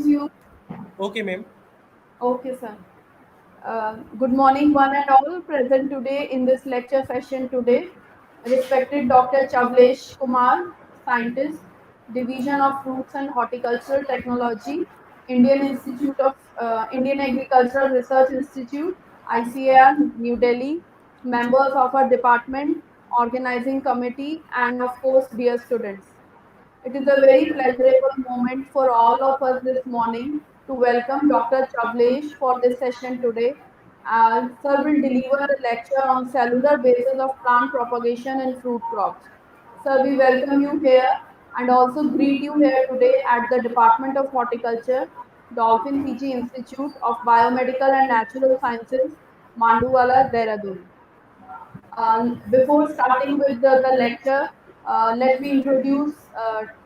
You. Okay, ma'am. Okay, sir. Good morning, one and all present today in this lecture session today. Respected Dr. Chavlesh Kumar, scientist, Division of Fruits and Horticultural Technology, Indian Agricultural Research Institute, ICAR, New Delhi, members of our department, organizing committee, and of course, dear students. It is a very pleasurable moment for all of us this morning to welcome Dr. Chavlesh for this session today. Sir will deliver a lecture on cellular basis of plant propagation in fruit crops. Sir, we welcome you here and also greet you here today at the Department of Horticulture, Dolphin PG Institute of Biomedical and Natural Sciences, Manduwala, Dehradun. Before starting with the lecture, let me introduce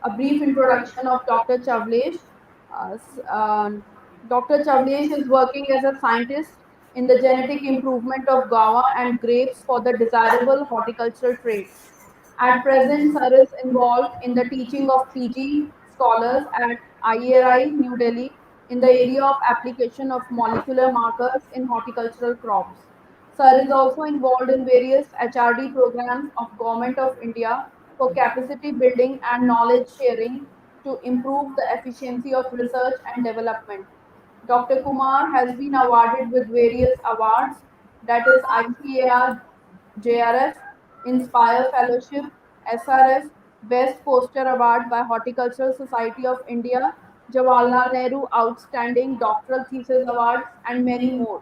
a brief introduction of Dr. Chavlesh. Dr. Chavlesh is working as a scientist in the genetic improvement of guava and grapes for the desirable horticultural traits. At present, Sir is involved in the teaching of PG scholars at IARI, New Delhi, in the area of application of molecular markers in horticultural crops. Sir is also involved in various HRD programs of Government of India for capacity building and knowledge sharing to improve the efficiency of research and development. Dr. Kumar has been awarded with various awards, that is ICAR JRF, Inspire Fellowship, SRF, Best Poster Award by Horticultural Society of India, Jawaharlal Nehru Outstanding Doctoral Thesis Awards, and many more.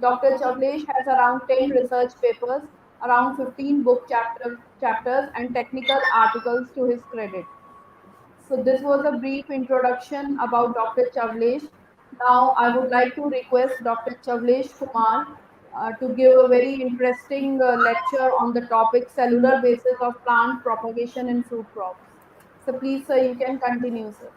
Dr. Chavlesh has around 10 research papers, around 15 chapters, and technical articles to his credit. So this was a brief introduction about Dr. Chavlesh. Now I would like to request Dr. Chavlesh Kumar to give a very interesting lecture on the topic cellular basis of plant propagation in fruit crops. So please, sir, you can continue, sir.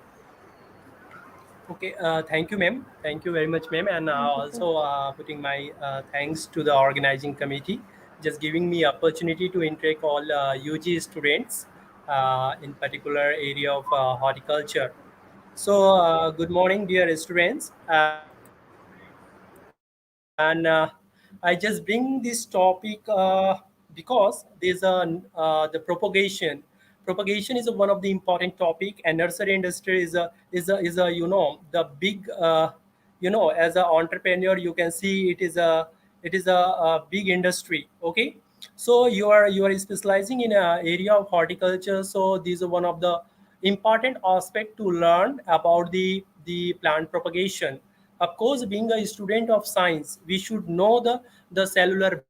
Okay, thank you, ma'am. Thank you very much, ma'am. And Thank you, sir. also putting my thanks to the organizing committee, just giving me opportunity to intake all UG students, in particular area of horticulture. So, good morning, dear students. And I just bring this topic because there's the propagation. Propagation is one of the important topic, and nursery industry is a the big as an entrepreneur you can see it is a big industry. Okay, so you are specializing in a area of horticulture, so this is one of the important aspect to learn about the plant propagation. Of course, being a student of science, we should know the cellular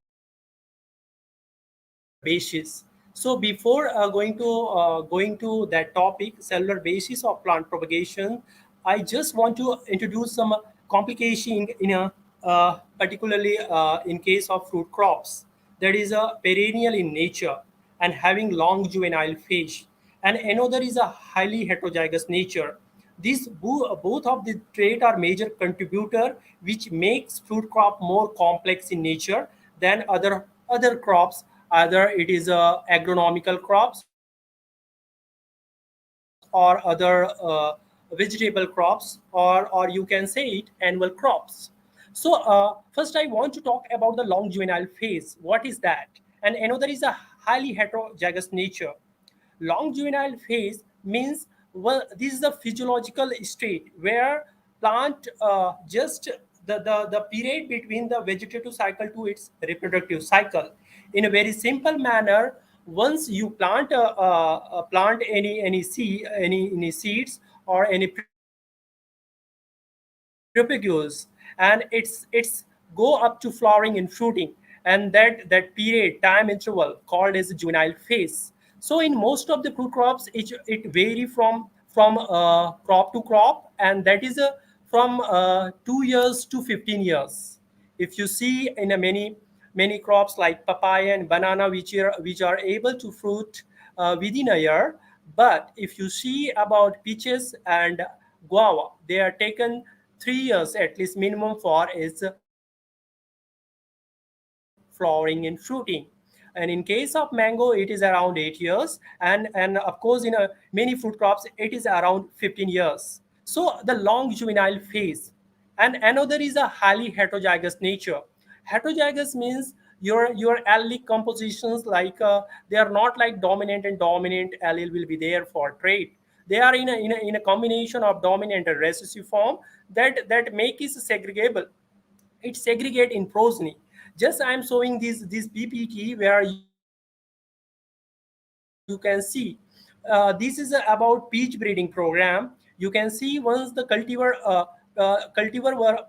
basis. So before going to that topic, cellular basis of plant propagation, I just want to introduce some complication in a particularly in case of fruit crops that is a perennial in nature and having long juvenile phase, and another is a highly heterozygous nature. These both of the trait are major contributor which makes fruit crop more complex in nature than other crops. Either it is agronomical crops or other vegetable crops, or you can say it annual crops. So first I want to talk about the long juvenile phase. What is that? And another is a highly heterozygous nature. Long juvenile phase means, well, this is a physiological state where plant just the period between the vegetative cycle to its reproductive cycle. In a very simple manner, once you plant any seeds or any propagules, and it's go up to flowering and fruiting, and that period time interval called as juvenile phase. So in most of the fruit crops, it vary from crop to crop, and that is from 2 years to 15 years. If you see in a many crops like papaya and banana, which are able to fruit within a year, but if you see about peaches and guava, they are taken 3 years at least minimum for its flowering and fruiting. And in case of mango, it is around 8 years, and of course in many fruit crops it is around 15 years. So the long juvenile phase, and another is a highly heterozygous nature. Heterozygous means your allelic compositions, like they are not like dominant and dominant allele will be there for trait. They are in a combination of dominant and recessive form that make it segregable. It segregate in progeny. Just I am showing this PPT where you can see this is about peach breeding program. You can see once the cultivar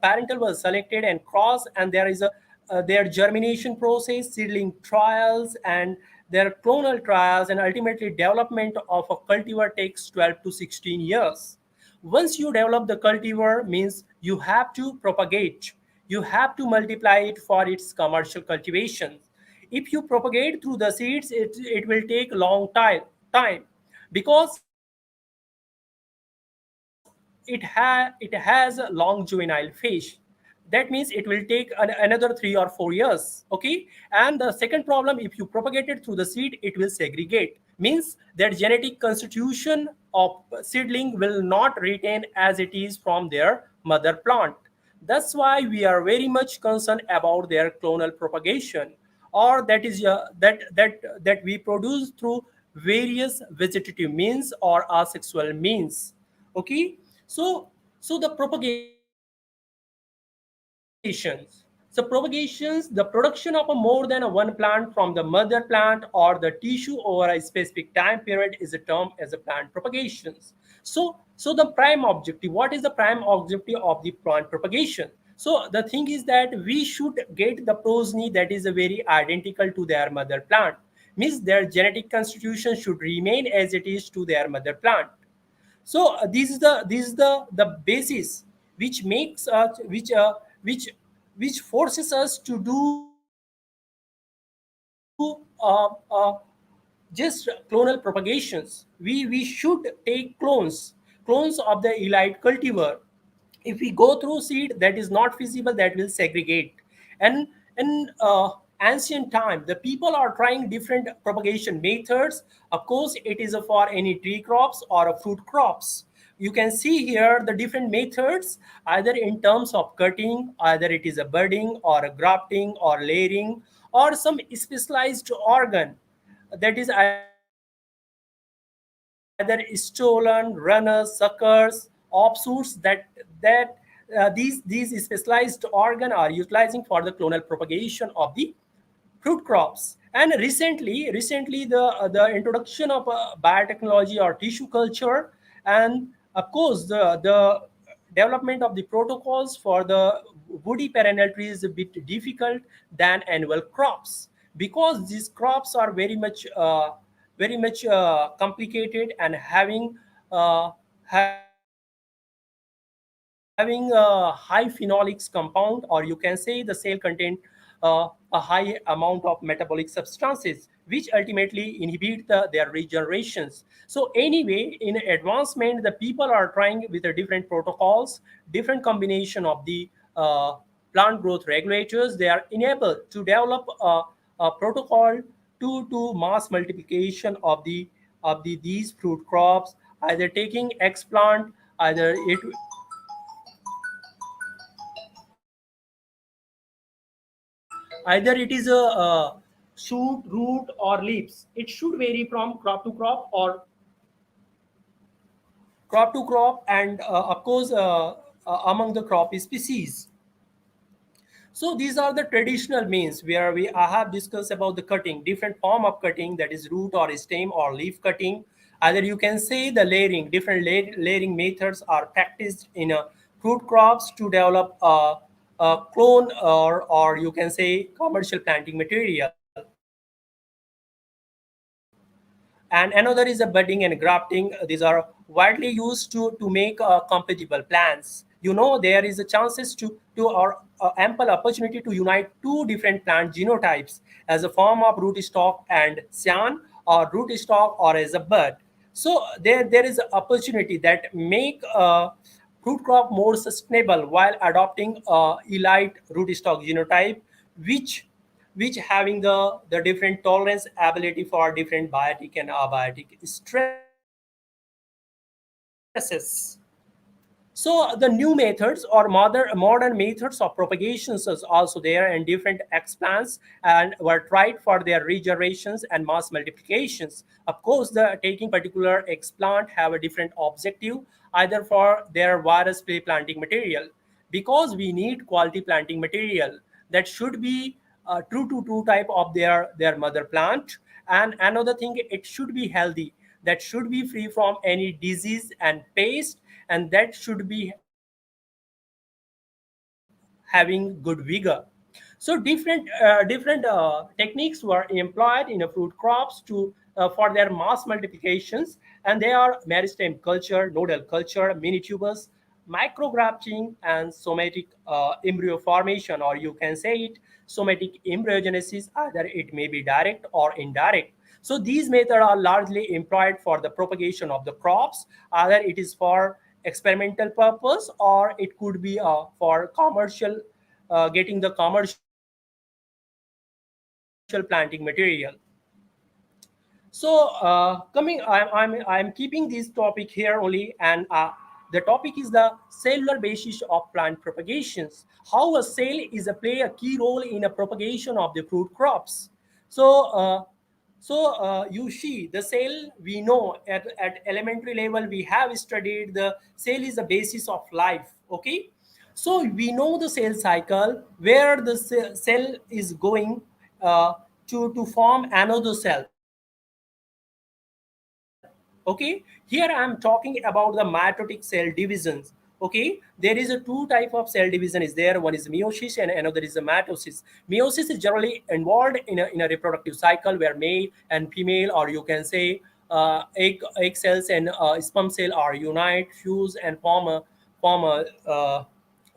parental was selected and crossed, and there is a their germination process, seedling trials, and their clonal trials, and ultimately development of a cultivar takes 12 to 16 years. Once you develop the cultivar means you have to propagate, you have to multiply it for its commercial cultivation. If you propagate through the seeds, it will take a long time because it has a long juvenile phase. That means it will take another 3 or 4 years. Okay. And the second problem, if you propagate it through the seed, it will segregate, means that genetic constitution of seedling will not retain as it is from their mother plant. That's why we are very much concerned about their clonal propagation, or that is that we produce through various vegetative means or asexual means. Okay. So the propagations, the propagations, the production of a more than a one plant from the mother plant or the tissue over a specific time period is a term as a plant propagations. So the prime objective, what is the prime objective of the plant propagation? So the thing is that we should get the progeny that is a very identical to their mother plant, means their genetic constitution should remain as it is to their mother plant. So this is the basis which makes us which forces us to do just clonal propagations. We should take clones of the elite cultivar. If we go through seed that is not feasible, that will segregate. And in ancient time the people are trying different propagation methods. Of course it is for any tree crops or fruit crops. You can see here the different methods, either in terms of cutting, either it is a budding or a grafting or layering, or some specialized organ, that is either stolen, runners, suckers, offshoots, these specialized organ are utilizing for the clonal propagation of the fruit crops. And recently the introduction of biotechnology or tissue culture, and of course the development of the protocols for the woody perennial trees is a bit difficult than annual crops, because these crops are very much complicated and having high phenolics compound, or you can say the cell contain a high amount of metabolic substances which ultimately inhibit their regenerations. So anyway, in advancement the people are trying with the different protocols, different combination of the plant growth regulators. They are enabled to develop a protocol to mass multiplication of these fruit crops, either taking explant, either it is a shoot, root, or leaves. It should vary from crop to crop, or crop to crop, and of course among the crop species. So these are the traditional means where I have discussed about the cutting, different form of cutting, that is root or stem or leaf cutting. Either you can say the layering, different layering methods are practiced in fruit crops to develop a clone, or you can say commercial planting material. And another is a budding and grafting. These are widely used to make compatible plants. You know, there is a chances to or ample opportunity to unite two different plant genotypes as a form of rootstock and scion, or rootstock or as a bud. So there is an opportunity that make fruit crop more sustainable while adopting elite rootstock genotype, which which having the different tolerance ability for different biotic and abiotic stresses. So the new methods or modern methods of propagations is also there, and different explants and were tried for their regenerations and mass multiplications. Of course, the taking particular explant have a different objective, either for their virus-free planting material, because we need quality planting material that should be true to true type of their mother plant, and another thing, it should be healthy, that should be free from any disease and pest, and that should be having good vigor. So different techniques were employed in fruit crops to for their mass multiplications, and they are meristem culture, nodal culture, mini tubers, micrografting, and somatic embryo formation, or you can say it somatic embryogenesis. Either it may be direct or indirect. So these methods are largely employed for the propagation of the crops. Either it is for experimental purpose, or it could be for commercial, getting the commercial planting material. So coming, I'm keeping this topic here only, and the topic is the cellular basis of plant propagations. How a cell is a play a key role in a propagation of the fruit crops. So you see the cell, we know at elementary level we have studied the cell is the basis of life. Okay, so we know the cell cycle where the cell is going uh, to form another cell. Okay, here I am talking about the mitotic cell divisions. Okay, there is a two type of cell division is there. One is meiosis and another is the mitosis. Meiosis is generally involved in a reproductive cycle where male and female, or you can say egg cells and sperm cell are unite, fuse, and form a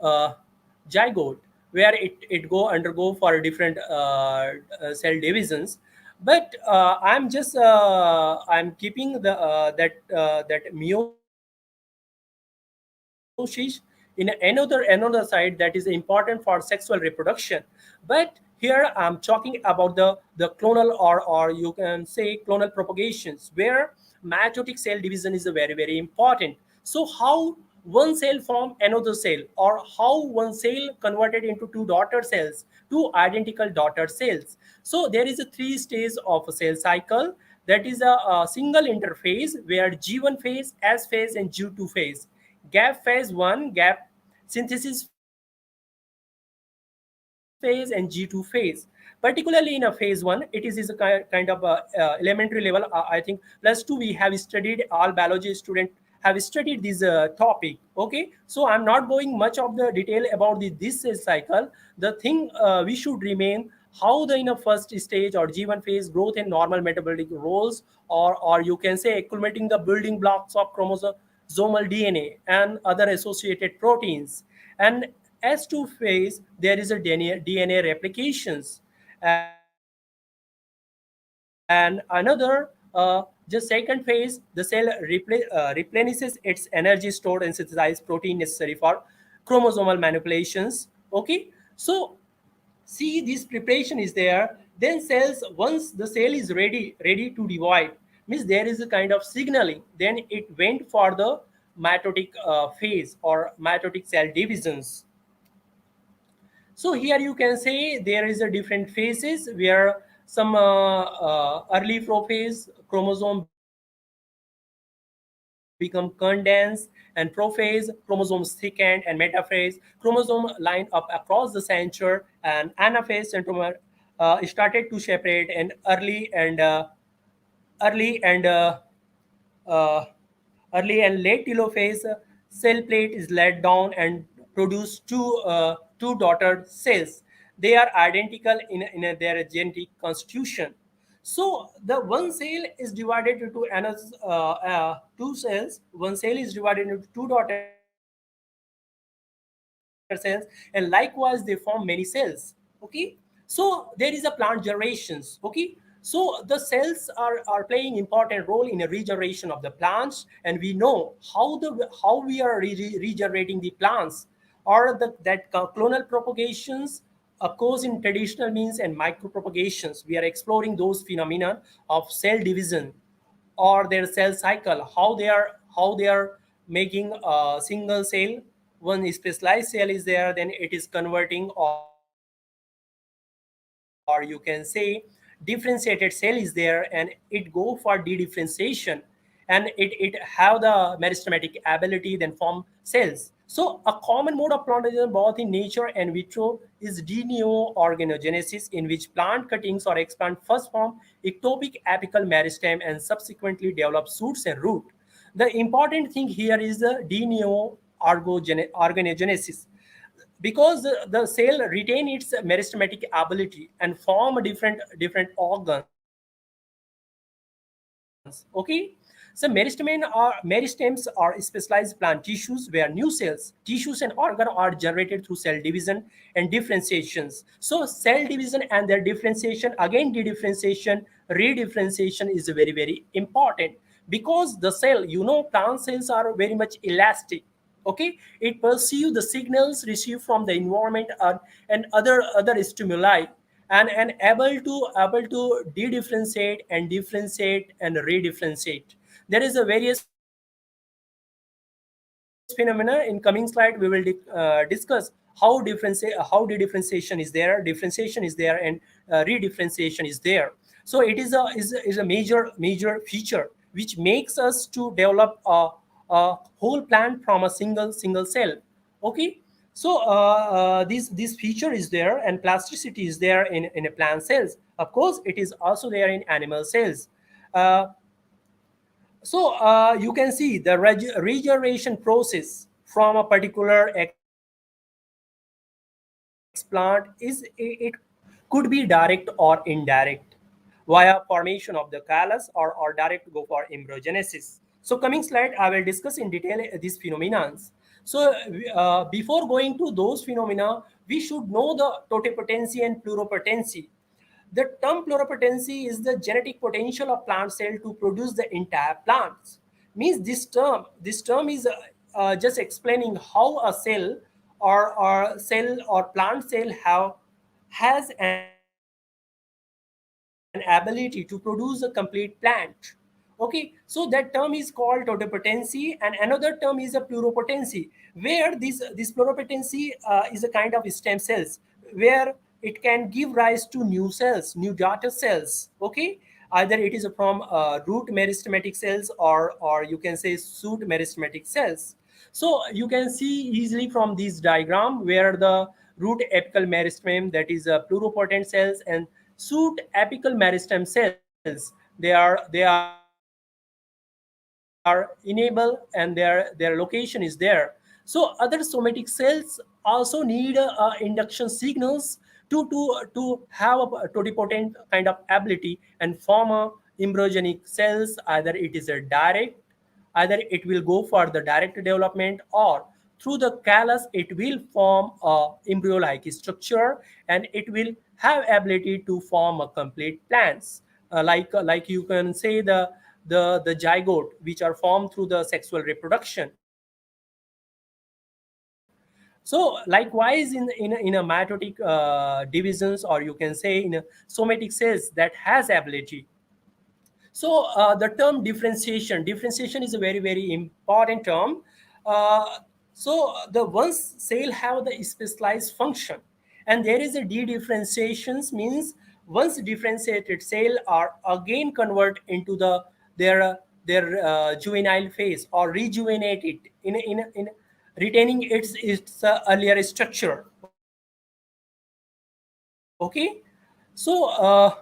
uh, zygote, where it go undergo for different cell divisions. But I'm keeping the that meiosis in another side that is important for sexual reproduction. But here I'm talking about the clonal, or you can say clonal propagations, where mitotic cell division is very very important. So how one cell form another cell, or how one cell converted into two daughter cells, two identical daughter cells. So there is a three stage of a cell cycle. That is a single interphase where G1 phase, S phase, and G2 phase. Gap phase 1, gap synthesis phase, and G2 phase. Particularly in a phase 1, it is a kind of elementary level. I think +2 we have studied, all biology student have studied this topic. Okay, so I'm not going much of the detail about this cell cycle. The thing we should remain how the in a first stage or G1 phase growth in normal metabolic roles, or you can say accumulating the building blocks of chromosomal DNA and other associated proteins. And S2 phase, there is a DNA replications. And another, the second phase, the cell replenishes its energy stored and synthesizes protein necessary for chromosomal manipulations. Okay, so see this preparation is there. Then cells, once the cell is ready to divide, means there is a kind of signaling, then it went for the mitotic phase or mitotic cell divisions. So here you can say there is a different phases where some early prophase chromosome become condensed, and prophase chromosomes thickened, and metaphase chromosome line up across the center, and anaphase centromere started to separate, and early and uh, early and late telophase, cell plate is let down and produce two daughter cells. They are identical in their genetic constitution. So the one cell is divided into another two cells. One cell is divided into two daughter cells, and likewise they form many cells. Okay, so there is a plant generations. Okay, so the cells are playing important role in the regeneration of the plants, and we know how we are regenerating the plants, or that clonal propagations occurs in traditional means and micropropagations. We are exploring those phenomena of cell division or their cell cycle, how they are making a single cell. One specialized cell is there, then it is converting, or you can say differentiated cell is there, and it go for dedifferentiation, and it have the meristematic ability then form cells. So a common mode of plantation both in nature and vitro is organogenesis, in which plant cuttings or explant first form ectopic apical meristem and subsequently develop shoots and root. The important thing here is the organogenesis, because the cell retain its meristematic ability and form different organs. Okay, so meristems are specialized plant tissues where new cells, tissues and organ are generated through cell division and differentiations. So cell division and their differentiation, again dedifferentiation, redifferentiation is very important, because the cell, plant cells are very much elastic. Okay, it perceives the signals received from the environment and other stimuli, and able to de-differentiate and differentiate and redifferentiate. There is a various phenomena. In coming slide we will discuss how de-differentiation is there, differentiation is there, and redifferentiation is there. So it is a major feature which makes us to develop a whole plant from a single cell. Okay, so this feature is there, and plasticity is there in a plant cells. Of course it is also there in animal cells. uh, so you can see the regeneration process from a particular explant it could be direct or indirect via formation of the callus, or direct go for embryogenesis. So coming slide I will discuss in detail these phenomena. So before going to those phenomena, we should know the totipotency and pluripotency. The term pluripotency is the genetic potential of plant cell to produce the entire plants. Means this term is just explaining how a cell or plant cell has an ability to produce a complete plant. Okay, so that term is called totipotency, and another term is a pluripotency, where this pluripotency is a kind of stem cells, where it can give rise to new cells, new daughter cells. Okay, either it is from root meristematic cells, or you can say shoot meristematic cells. So you can see easily from this diagram where the root apical meristem, that is pluripotent cells, and shoot apical meristem cells, they are enable, and their location is there. So other somatic cells also need induction signals to have a totipotent kind of ability and form a embryogenic cells. Either it is a direct, either it will go for the direct development, or through the callus it will form a embryo like structure, and it will have ability to form a complete plants. Like you can say the zygote, which are formed through the sexual reproduction. So likewise in a mitotic divisions, or you can say in a somatic cells that has ability. So the term differentiation is a very important term. uh, so the once cell have the specialized function, and there is a de-differentiations, means once differentiated cell are again convert into their juvenile phase, or rejuvenate it in retaining its earlier structure. Okay, so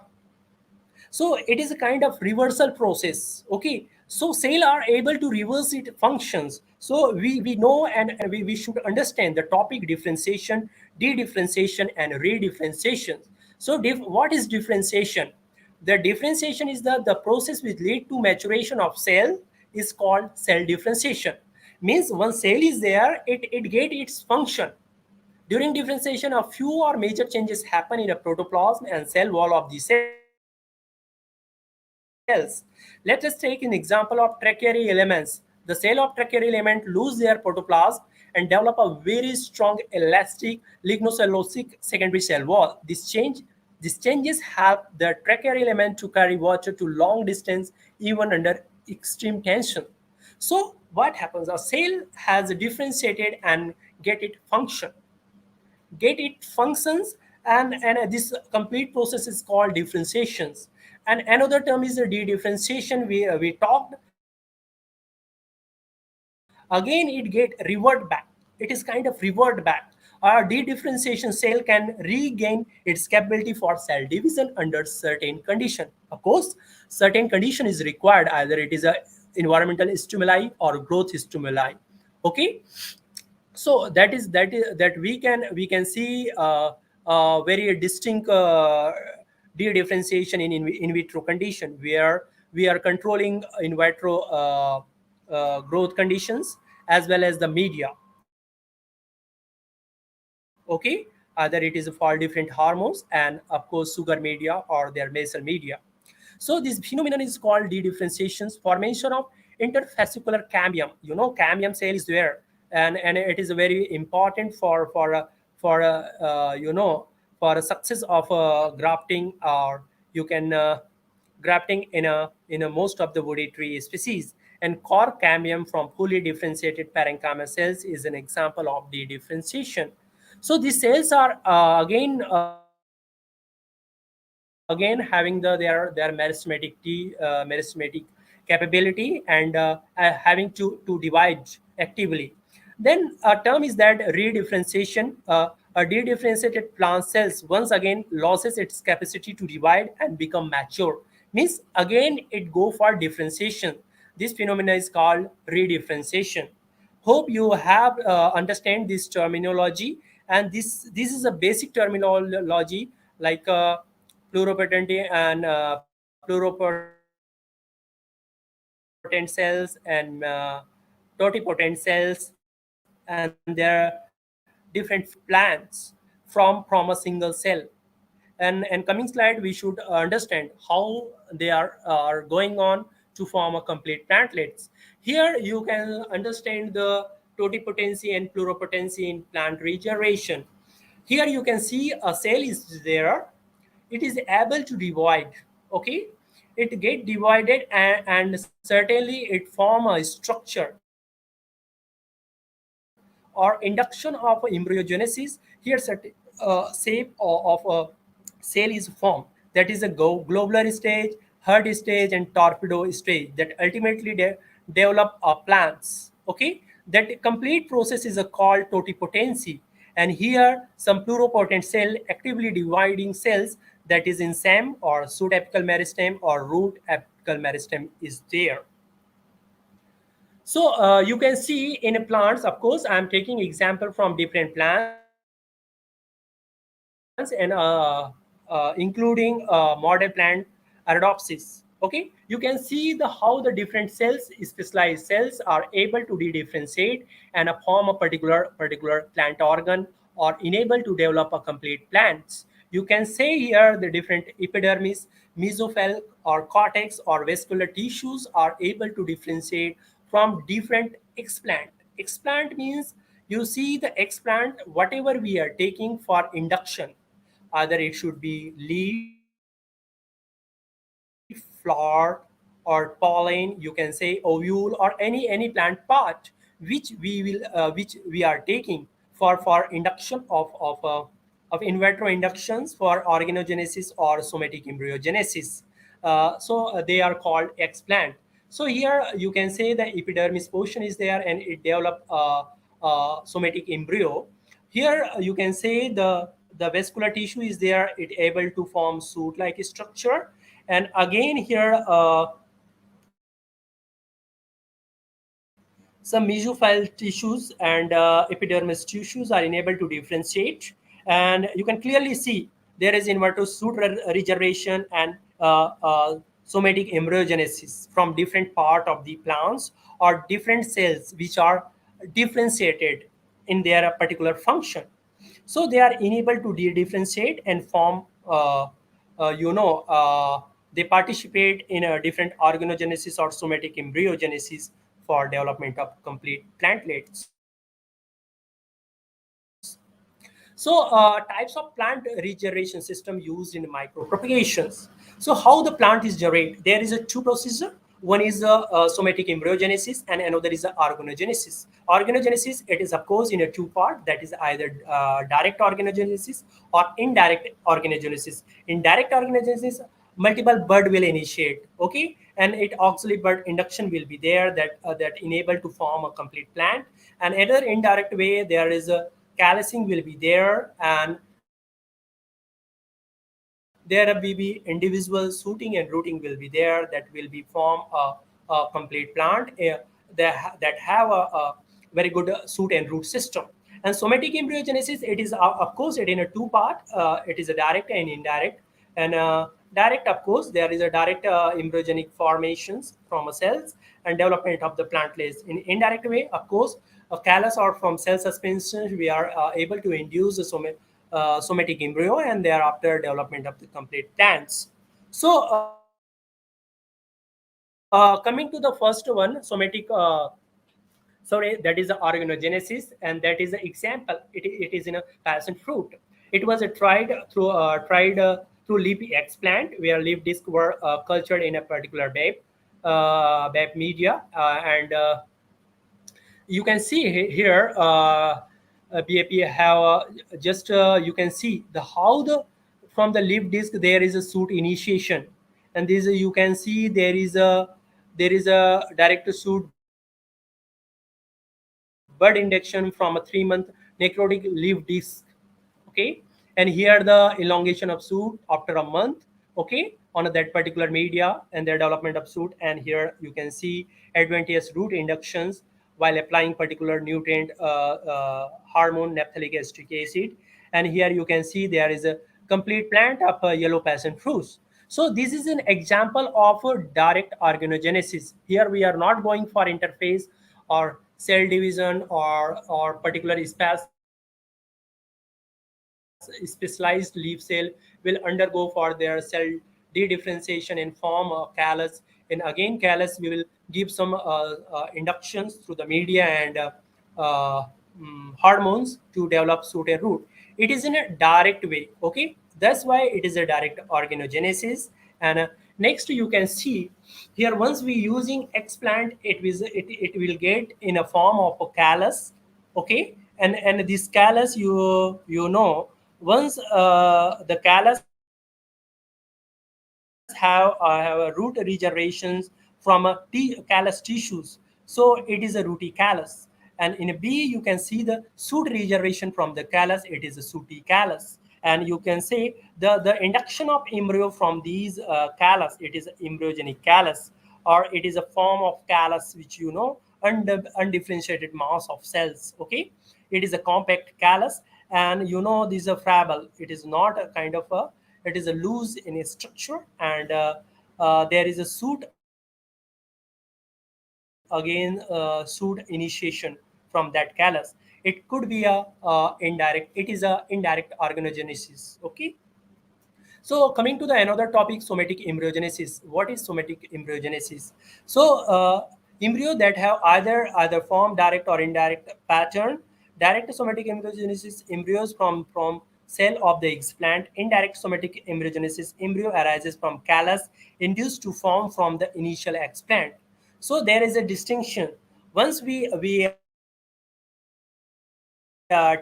so it is a kind of reversal process. Okay, so cell are able to reverse its functions. So we know, and we should understand the topic differentiation, de-differentiation, and redifferentiation. So what is differentiation? The differentiation is the process which lead to maturation of cell, is called cell differentiation. Means one cell is there, it get its function. During differentiation, a few or major changes happen in the protoplasm and cell wall of the cells. Let us take an example of tertiary elements. The cell of tertiary element lose their protoplasm and develop a very strong, elastic, lignocellulosic secondary cell wall. These changes help the trachea element to carry water to long distance even under extreme tension. So what happens? A cell has differentiated and get it function, get it functions, and this complete process is called differentiations. And another term is the de-differentiation. We talked. Again, it get revert back. It is kind of revert back. A de-differentiation cell can regain its capability for cell division under certain condition. Of course, certain condition is required, either it is a environmental stimuli or growth stimuli. Okay, so that we can see very distinct de-differentiation in vitro condition, where we are controlling in vitro growth conditions as well as the media. Okay, either it is for different hormones and of course sugar media or their basal media. So this phenomenon is called de-differentiations, formation of interfascicular cambium. Cambium cell is there, and it is very important for a success of grafting, or you can grafting in a most of the woody tree species. And core cambium from fully differentiated parenchyma cells is an example of de-differentiation. So these cells are again having their meristematic meristematic capability, and having to divide actively. Then a term is that redifferentiation. A de-differentiated plant cells once again loses its capacity to divide and become mature. Means again it go for differentiation. This phenomena is called redifferentiation. Hope you have understand this terminology, and this is a basic terminology, like pluripotent and pluripotent cells and totipotent cells, and there are different plants from a single cell. And coming slide, we should understand how they are going on to form a complete plantlets. Here you can understand the totipotency and pluripotency in plant regeneration. Here you can see a cell is there. It is able to divide. Okay, it get divided, and certainly it form a structure or induction of embryogenesis. Here certain shape of a cell is formed, that is a globular stage, herd stage, and torpedo stage, that ultimately develop plants. Okay, that complete process is called totipotency. And here some pluripotent cell actively dividing cells, that is in stem or pseudapical meristem or root apical meristem is there. So you can see in plants, of course, I am taking example from different plants, and including modern plant Arabidopsis. Okay, you can see how the different cells, specialized cells, are able to de-differentiate and form a particular plant organ, or enable to develop a complete plants. You can say here the different epidermis, mesophil, or cortex or vascular tissues are able to differentiate from different explant. Explant means, you see the explant, whatever we are taking for induction, either it should be leaf, flower, or pollen, you can say ovule, or any plant part which we are taking for induction of in vitro inductions for organogenesis or somatic embryogenesis. They are called explant. So here you can say the epidermis portion is there, and it develop somatic embryo. Here you can say the vascular tissue is there, it able to form suit like structure. And again here some mesophil tissues and epidermis tissues are enabled to differentiate. And you can clearly see there is in vitro suit regeneration and somatic embryogenesis from different part of the plants or different cells which are differentiated in their particular function. So they are enabled to differentiate and form they participate in a different organogenesis or somatic embryogenesis for development of complete plantlets. So types of plant regeneration system used in micropropagations. So how the plant is generated? There is a two procedure. One is somatic embryogenesis, and another is organogenesis. Organogenesis, it is of course in a two part, that is either direct organogenesis or indirect organogenesis. In direct organogenesis, multiple bud will initiate, okay, and it auxiliary bud induction will be there, that enable to form a complete plant. And another indirect way, there is a callousing will be there, and there will be individual shooting and rooting will be there, that will be form a complete plant that have a very good shoot and root system. And somatic embryogenesis, it is of course it in a two part. It is a direct and indirect. And direct, of course, there is a direct embryogenic formations from a cells and development of the plantlets. In indirect way, of course, a callus or from cell suspension, we are able to induce a somatic embryo, and thereafter development of the complete plants. So coming to the first one, somatic sorry, that is the organogenesis, and that is the example. It is in a passion fruit. It was tried through leaf explant, where leaf discs were cultured in a particular BAP media, and you can see here BAP have just you can see the how the from the leaf disc there is a shoot initiation, and this you can see there is a direct shoot bud induction from a 3-month necrotic leaf disc, okay. And here the elongation of shoot after a month, okay, on that particular media, and their development of shoot. And here you can see advantageous root inductions while applying particular nutrient hormone naphthalate gastric acid. And here you can see there is a complete plant of yellow passion fruits. So this is an example of a direct organogenesis. Here we are not going for interface or cell division or particular specialized leaf cell will undergo for their cell dedifferentiation and form a callus. And again callus we will give some inductions through the media and hormones to develop shoot and root. It is in a direct way, okay, that's why it is a direct organogenesis. And next you can see here, once we using explant, it will get in a form of a callus, okay. And this callus, once the callus have a root regenerations from a callus tissues, so it is a rooty callus. And in a B you can see the shoot regeneration from the callus, it is a sooty callus. And you can say the induction of embryo from these callus, it is embryogenic callus, or it is a form of callus which undifferentiated mass of cells, okay. It is a compact callus, and this is a frabile, it is not a kind of a, it is a loose in its structure. And there is a suit again suit initiation from that callus. It could be a indirect, it is a indirect organogenesis, okay. So coming to the another topic, somatic embryogenesis. What is somatic embryogenesis? So embryo that have either form direct or indirect pattern. Direct somatic embryogenesis, embryos from cell of the explant. Indirect somatic embryogenesis, embryo arises from callus induced to form from the initial explant. So there is a distinction. Once we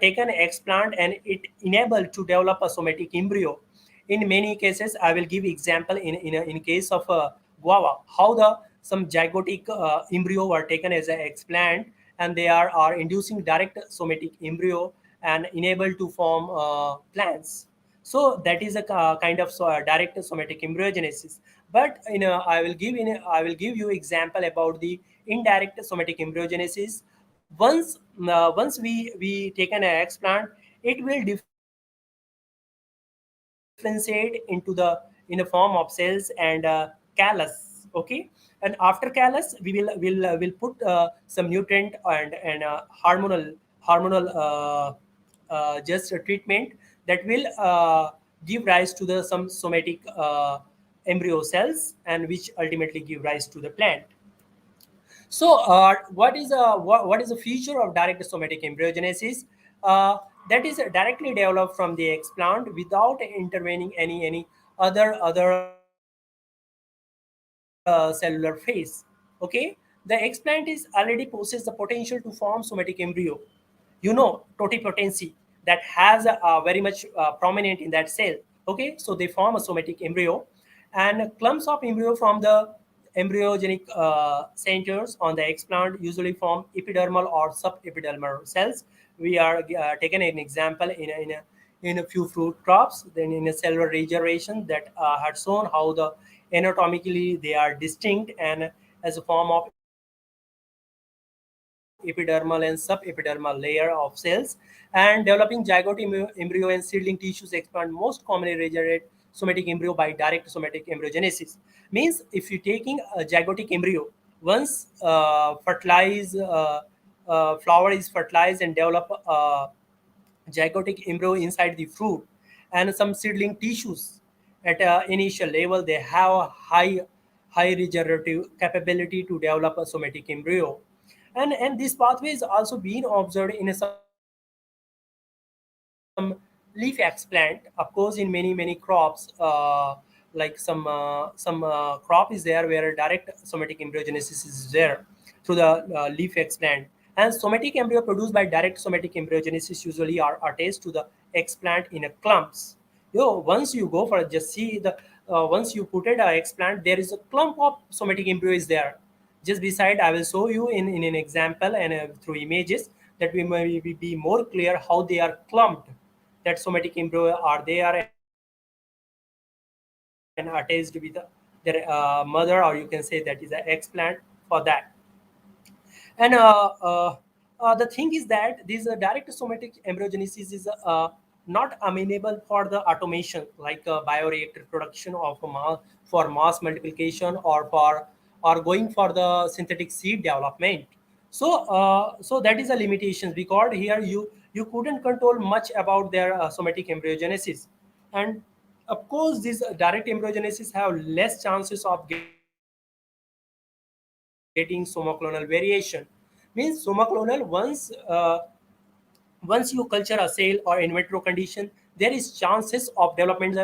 taken an explant and it enabled to develop a somatic embryo. In many cases, I will give example in case of guava, how the some zygotic embryo were taken as an explant, and they are inducing direct somatic embryo and enabled to form plants. So that is a kind of direct somatic embryogenesis. But I will give you example about the indirect somatic embryogenesis. Once we take an explant, it will differentiate in a form of cells and callus, okay. And after callus we will put some nutrient and hormonal just a treatment that will give rise to the some somatic embryo cells, and which ultimately give rise to the plant. So, what is the feature of direct somatic embryogenesis? That is directly developed from the explant without intervening any other cellular phase. Okay, the explant is already possess the potential to form somatic embryo. You know, totipotency that has very much prominent in that cell. Okay, so they form a somatic embryo, and clumps of embryo from the embryogenic centers on the explant usually form epidermal or subepidermal cells. We are taken an example in a few fruit crops, then in a cellular regeneration that had shown how the anatomically they are distinct and as a form of epidermal and subepidermal layer of cells, and developing zygote embryo and seedling tissues expand most commonly regenerate somatic embryo by direct somatic embryogenesis. Means if you're taking a zygotic embryo, once flower is fertilized and develop zygotic embryo inside the fruit, and some seedling tissues at initial level they have a high regenerative capability to develop a somatic embryo, and this pathway is also being observed in some leaf explant. Of course, in many crops, like some crop is there where direct somatic embryogenesis is there through the leaf explant, and somatic embryo produced by direct somatic embryogenesis usually are attached to the explant in a clumps. Once you go for just see the once you put it a explant, there is a clump of somatic embryo is there just beside. I will show you in an example and through images that we may be more clear how they are clumped, that somatic embryo are there and attached with their mother, or you can say that is an explant for that. And the thing is that this direct somatic embryogenesis is not amenable for the automation like bioreactor production of a for mass multiplication or for or going for the synthetic seed development. So that is a limitation because here you couldn't control much about their somatic embryogenesis, and of course these direct embryogenesis have less chances of getting somoclonal variation. Means somoclonal once once you culture a cell or in vitro condition, there is chances of development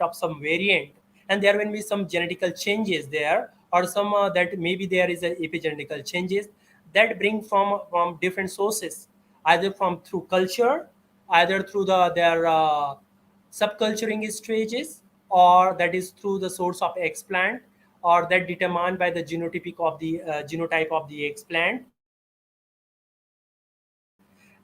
of some variant, and there will be some genetical changes there, or some that maybe there is a epigenetical changes that bring from different sources, either from through culture, either through their subculturing stages, or that is through the source of explant, or that determined by the genotypic of the genotype of the explant.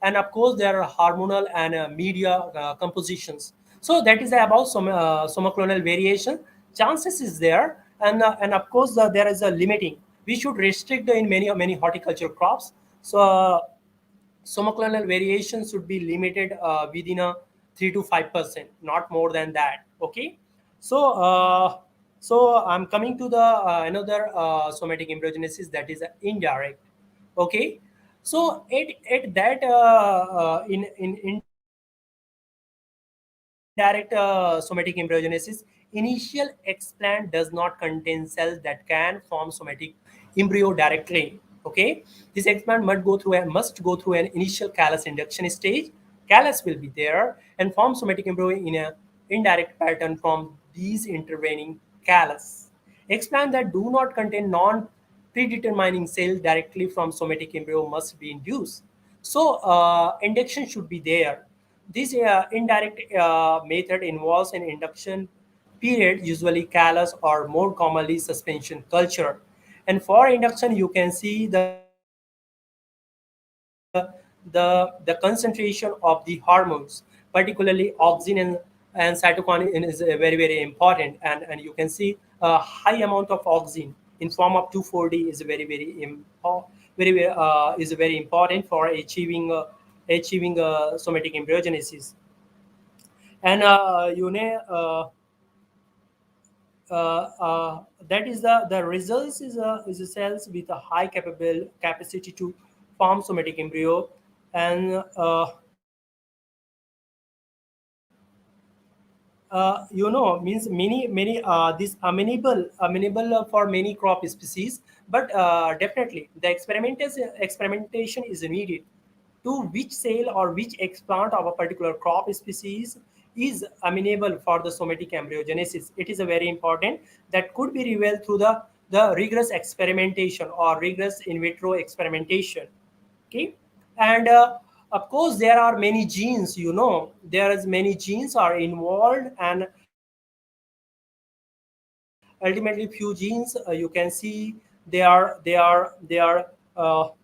And of course there are hormonal and media compositions. So that is about somoclonal variation. Chances is there, and of course there is a limiting. We should restrict in many horticultural crops. So somoclonal variation should be limited within a 3 to 5%, not more than that. Okay, so I'm coming to the another somatic embryogenesis, that is indirect. Okay, so at that in indirect somatic embryogenesis, initial explant does not contain cells that can form somatic embryo directly. Okay, this explant must go through an initial callus induction stage. Callus will be there and form somatic embryo in a indirect pattern from these intervening callus. Explants that do not contain non-predetermining cells directly from somatic embryo must be induced. So induction should be there. This indirect method involves an induction period, usually callus or more commonly suspension culture. And for induction, you can see the concentration of the hormones, particularly auxin and cytokinin is very important, and you can see a high amount of auxin in form of 2,4-D is very important for achieving somatic embryogenesis. And that is the results is a cells with a high capable capacity to form somatic embryo, and means many this amenable for many crop species, but definitely the experimentation is needed to which cell or which explant of a particular crop species is amenable for the somatic embryogenesis. It is a very important that could be revealed through the the rigorous experimentation or rigorous in vitro experimentation. Okay. And of course there are many genes, there is many genes are involved, and ultimately few genes, you can see they are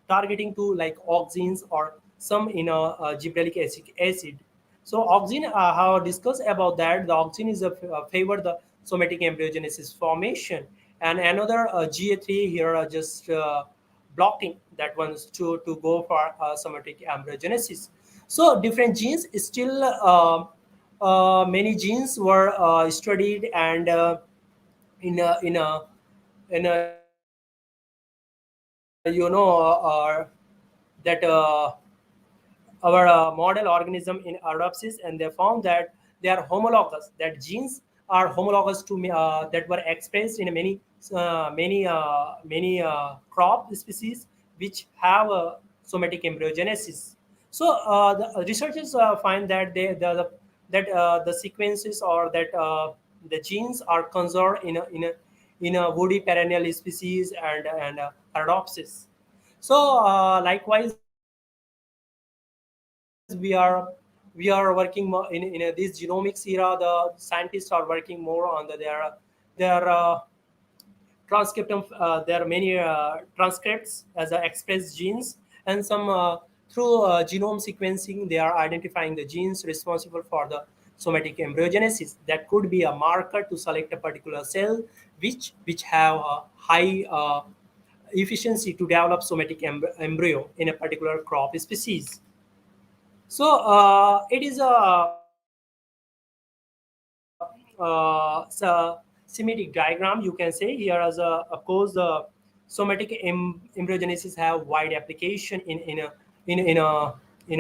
targeting to like auxins or some in a gibberellic acid. So auxin, how I discussed about that, the auxin is favor the somatic embryogenesis formation, and another GA3 here are just blocking that ones to go for somatic embryogenesis. So different genes still many genes were studied, and in a in a in a that our model organism in Arabsis, and they found that they are homologous. That genes are homologous to that were expressed in many crop species which have somatic embryogenesis. So the researchers find that the sequences or that the genes are conserved in a woody perennial species and Arabsis. So likewise, we are working more in this genomics era. The scientists are working more on their transcriptome. There are many transcripts as express genes, and some through genome sequencing they are identifying the genes responsible for the somatic embryogenesis. That could be a marker to select a particular cell which have a high efficiency to develop somatic embryo in a particular crop species. So it is a semitic diagram, you can say here as of course the somatic embryogenesis have wide application in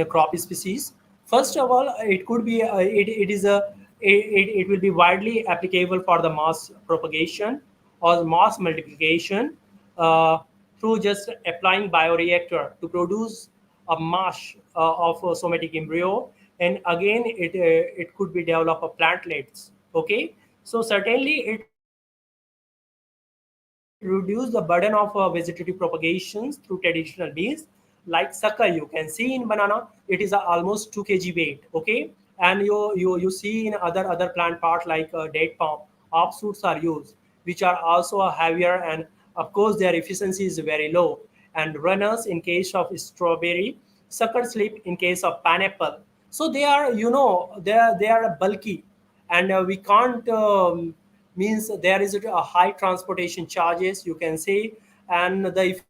a crop species. First of all, it could be it is a it will be widely applicable for the mass propagation or mass multiplication uh, through just applying bioreactor to produce a mash of a somatic embryo, and again it could be develop a plantlets. Okay, so certainly it reduce the burden of vegetative propagations through traditional means like sucker. You can see in banana, it is almost 2 kg weight. Okay, and you see in other plant part like date palm, offshoots are used, which are also heavier, and of course their efficiency is very low. And runners in case of strawberry, sucker slip in case of pineapple. So they are they are bulky, and we can't means there is a high transportation charges, you can say, and the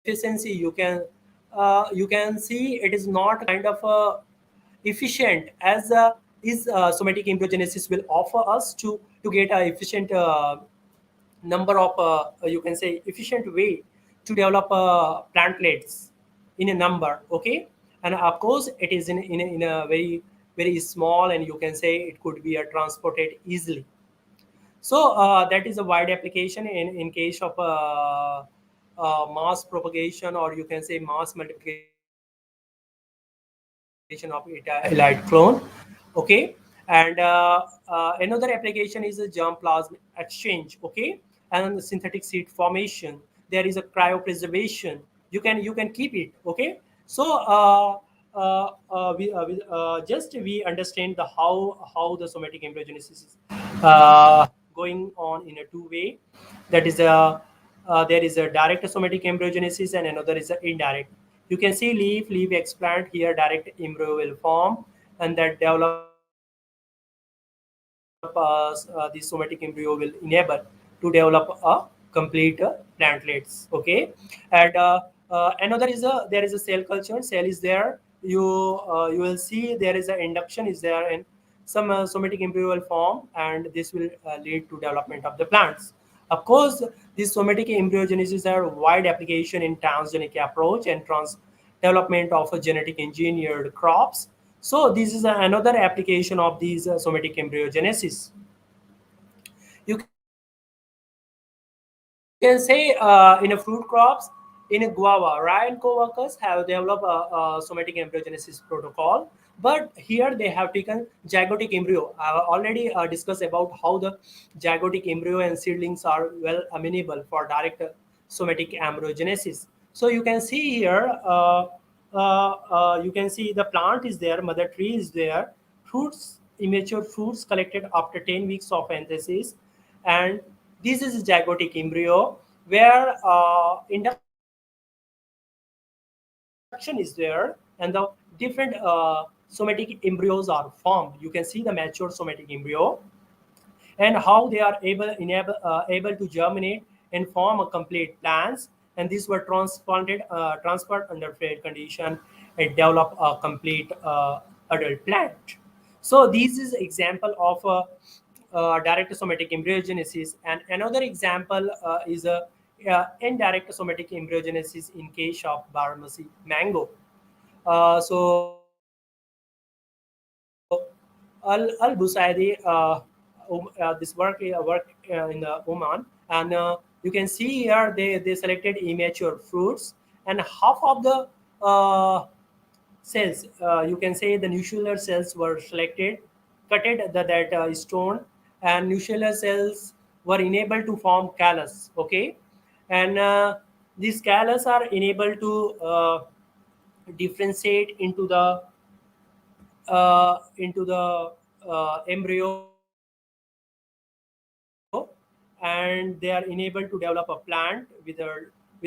efficiency you can see it is not kind of efficient as is somatic embryogenesis will offer us to get a efficient number of you can say efficient way to develop plantlets in a number. Okay, and of course it is in a very small, and you can say it could be transported easily. So that is a wide application in case of mass propagation, or you can say mass multiplication of elite clone. Okay, and another application is a germplasm exchange. Okay, and synthetic seed formation. There is a cryopreservation. You can keep it. Okay, so just we understand the how the somatic embryogenesis is going on in a two way. That is a there is a direct somatic embryogenesis and another is a indirect. You can see leaf explant here, direct embryo will form, and that develop the somatic embryo will enable to develop complete plantlets. Okay, and another is there is a cell culture. Cell is there. You will see there is a induction is there, and some somatic embryo will form, and this will lead to development of the plants. Of course, these somatic embryogenesis are wide application in transgenic approach and trans development of a genetic engineered crops. So this is another application of these somatic embryogenesis. You can say in a fruit crops, in a guava, Ryan co-workers have developed a somatic embryogenesis protocol. So But here they have taken zygotic embryo. I have already discussed about how the zygotic embryo and seedlings are well amenable for direct somatic embryogenesis. So you can see here, you can see the plant is there, mother tree is there, fruits, immature fruits collected after 10 weeks of anthesis, and this is zygotic embryo where induction is there, and the different somatic embryos are formed. You can see the mature somatic embryo and how they are able to germinate and form a complete plants, and these were transferred under fair condition and develop a complete adult plant. So this is example of direct somatic embryogenesis, and another example is a indirect somatic embryogenesis in case of Baramasi mango. Al Busaidi, this work in the Oman, and you can see here they selected immature fruits, and half of the cells, you can say the nuclear cells were selected, cutted that stone, and nuclear cells were enabled to form callus. Okay, and these callus are enabled to differentiate into the embryo, and they are enabled to develop a plant with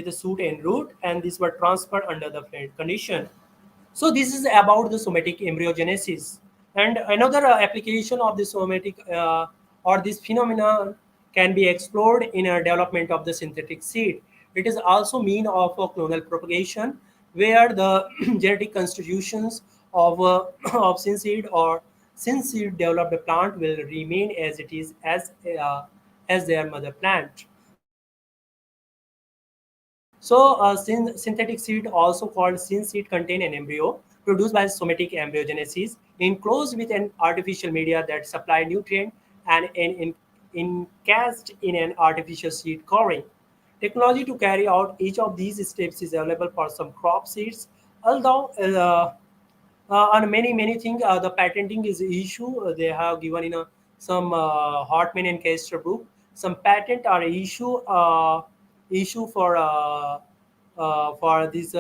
a suit and root, and these were transferred under the fair condition. So this is about the somatic embryogenesis. And another application of the somatic or this phenomenon can be explored in a development of the synthetic seed. It is also mean of a clonal propagation, where the genetic constitutions of of synseed or synseed developed plant will remain as it is as their mother plant. So synthetic seed, also called synseed, contain an embryo produced by somatic embryogenesis enclosed with an artificial media that supply nutrient and encased in an artificial seed covering. Technology to carry out each of these steps is available for some crop seeds, although on many things the patenting is issue. They have given in some Hartman and Kester book. Some patent are issue for this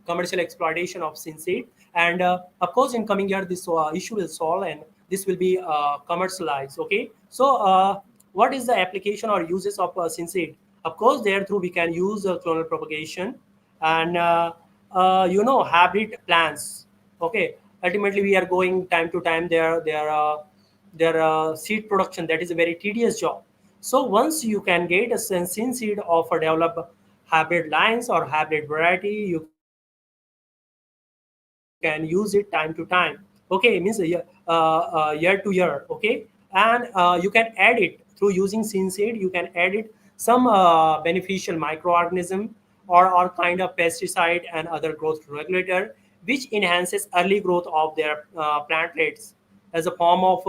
commercial exploitation of synseed, and of course in coming year this issue will solve, and this will be commercialized. Okay, so what is the application or uses of synseed? Of course there through we can use clonal propagation, and hybrid plants. Okay, ultimately we are going time to time their seed production, that is a very tedious job. So once you can get a sensing seed of a develop hybrid lines or hybrid variety, you can use it time to time. Okay, it means year to year. Okay, and you can add it through using synseed. You can add it some beneficial microorganism or kind of pesticide and other growth regulator, which enhances early growth of their plantlets as a form of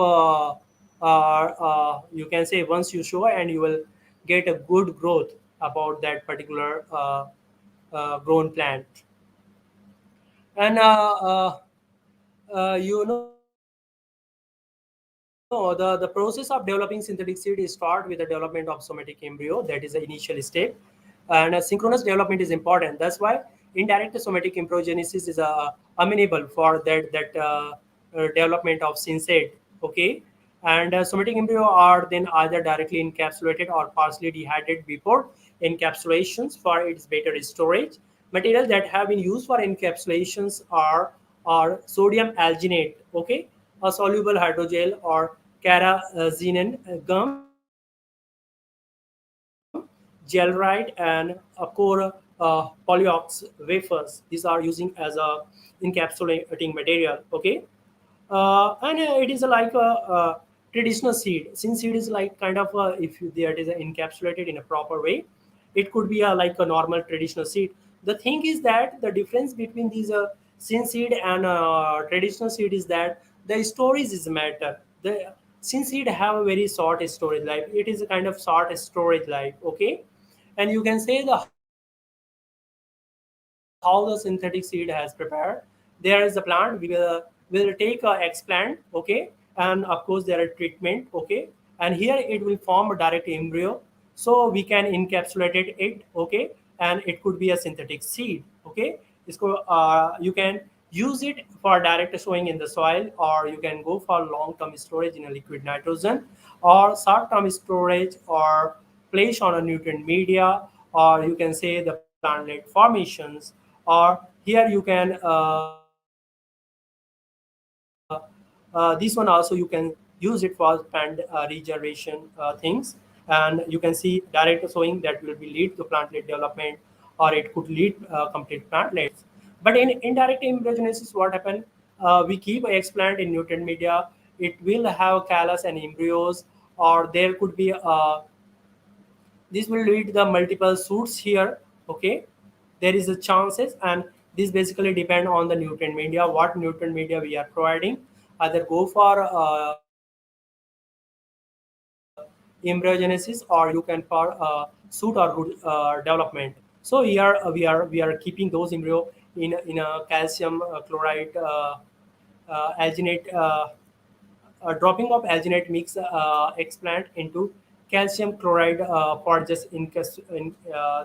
you can say once you show, and you will get a good growth about that particular grown plant. And the process of developing synthetic seed is start with the development of somatic embryo, that is the initial step, and synchronous development is important. That's why indirect somatic embryogenesis is amenable for that development of synset. Okay, and somatic embryo are then either directly encapsulated or partially dehydrated before encapsulations for its better storage. Materials that have been used for encapsulations are sodium alginate, okay, a soluble hydrogel, or carrageenan gum, gel and a core polyox wafers. These are using as a encapsulating material. Okay, and it is like a traditional seed. Since seed is like kind of if it is encapsulated in a proper way, it could be like a normal traditional seed. The thing is that the difference between these sin seed and traditional seed is that the storage is matter. The sin seed have a very short storage life. It is a kind of short storage life. Okay, and you can say the higher storage life how the synthetic seed has prepared. There is a plant. We will take a explant, okay, and of course there are treatment, okay, and here it will form a direct embryo, so we can encapsulate it, okay, and it could be a synthetic seed, okay. You can use it for direct sowing in the soil, or you can go for long-term storage in a liquid nitrogen, or short-term storage, or place on a nutrient media, or you can say the plant-led formations, or here you can this one also you can use it for plant regeneration things, and you can see direct sowing that will be lead to plant-led development, or it could lead complete plantlets. But in indirect embryogenesis, what happen? We keep explant in nutrient media. It will have callus and embryos, or there could be this will lead the multiple shoots here, okay. There is a chances, and this basically depend on the nutrient media, what nutrient media we are providing. Either go for embryogenesis, or you can for shoot or root development. So here we are keeping those embryo in a calcium chloride alginate, dropping of alginate mix explant into calcium chloride for just in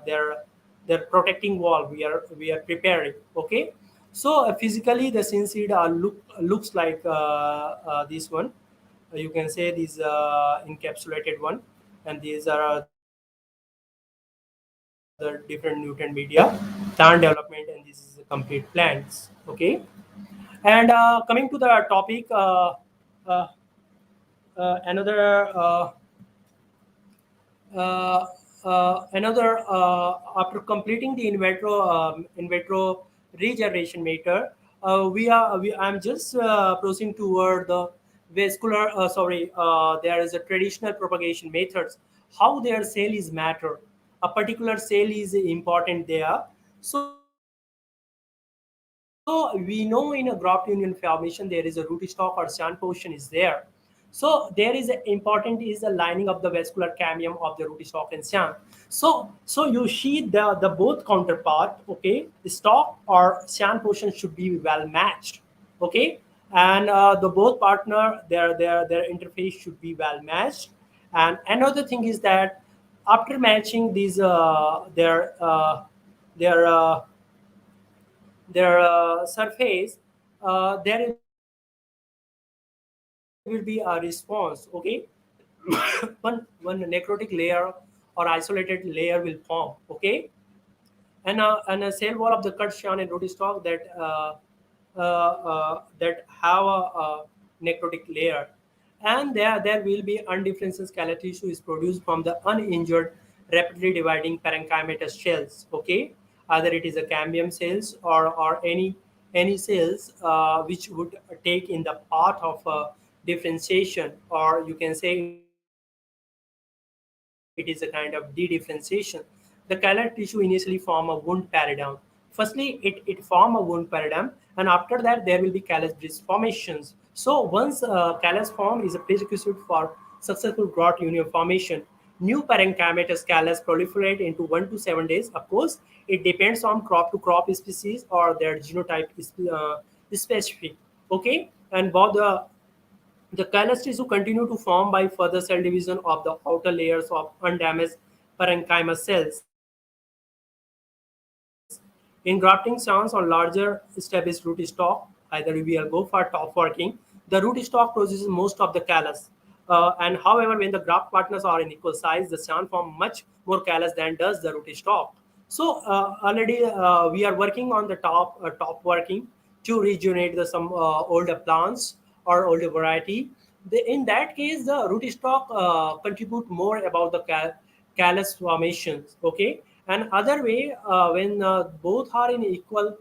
their protecting wall. We are preparing, okay. So physically the synseed looks like this one. You can say these encapsulated one, and these are the different nutrient media, plant development, and this is the complete plants, okay. And coming to the topic, uh, another another after completing the in vitro regeneration method, I'm just proceeding toward the vascular sorry there is a traditional propagation methods, how their cell is matter, a particular cell is important there. So we know in a graft union formation there is a root stock or sand portion is there. So there is a important is the lining of the vascular camium of the root stock and sand. So you see the both counterpart, okay, the stock or sand portion should be well matched, okay, and the both partner their interface should be well matched. And another thing is that after matching these their surface, there will be a response, okay. one necrotic layer or isolated layer will form, okay. And a cell wall of the cut shan and rootstock that have a necrotic layer, and there will be undifferentiated skeletal tissue is produced from the uninjured rapidly dividing parenchymatous cells, okay. Either it is a cambium cells, or any cells which would take in the part of differentiation, or you can say it is a kind of de-differentiation. The calloid tissue initially form a wound paradigm. Firstly, it form a wound paradigm, and after that there will be callus bridge formations. So once callus form is a prerequisite for successful growth union formation. New parenchymatous callus proliferate into 1 to 7 days. Of course, it depends on crop to crop species or their genotype specific. Okay, and both the callus tissue continue to form by further cell division of the outer layers of undamaged parenchyma cells. In grafting chance on larger established rootstock, either we will go for top working, the rootstock produces most of the callus. And however, when the graft partners are in equal size, the shan form much more callus than does the rootstock. So already we are working on the top working to rejuvenate the some older plants or older variety. In that case, the rootstock contribute more about the callus formations. Okay, and other way when both are in equal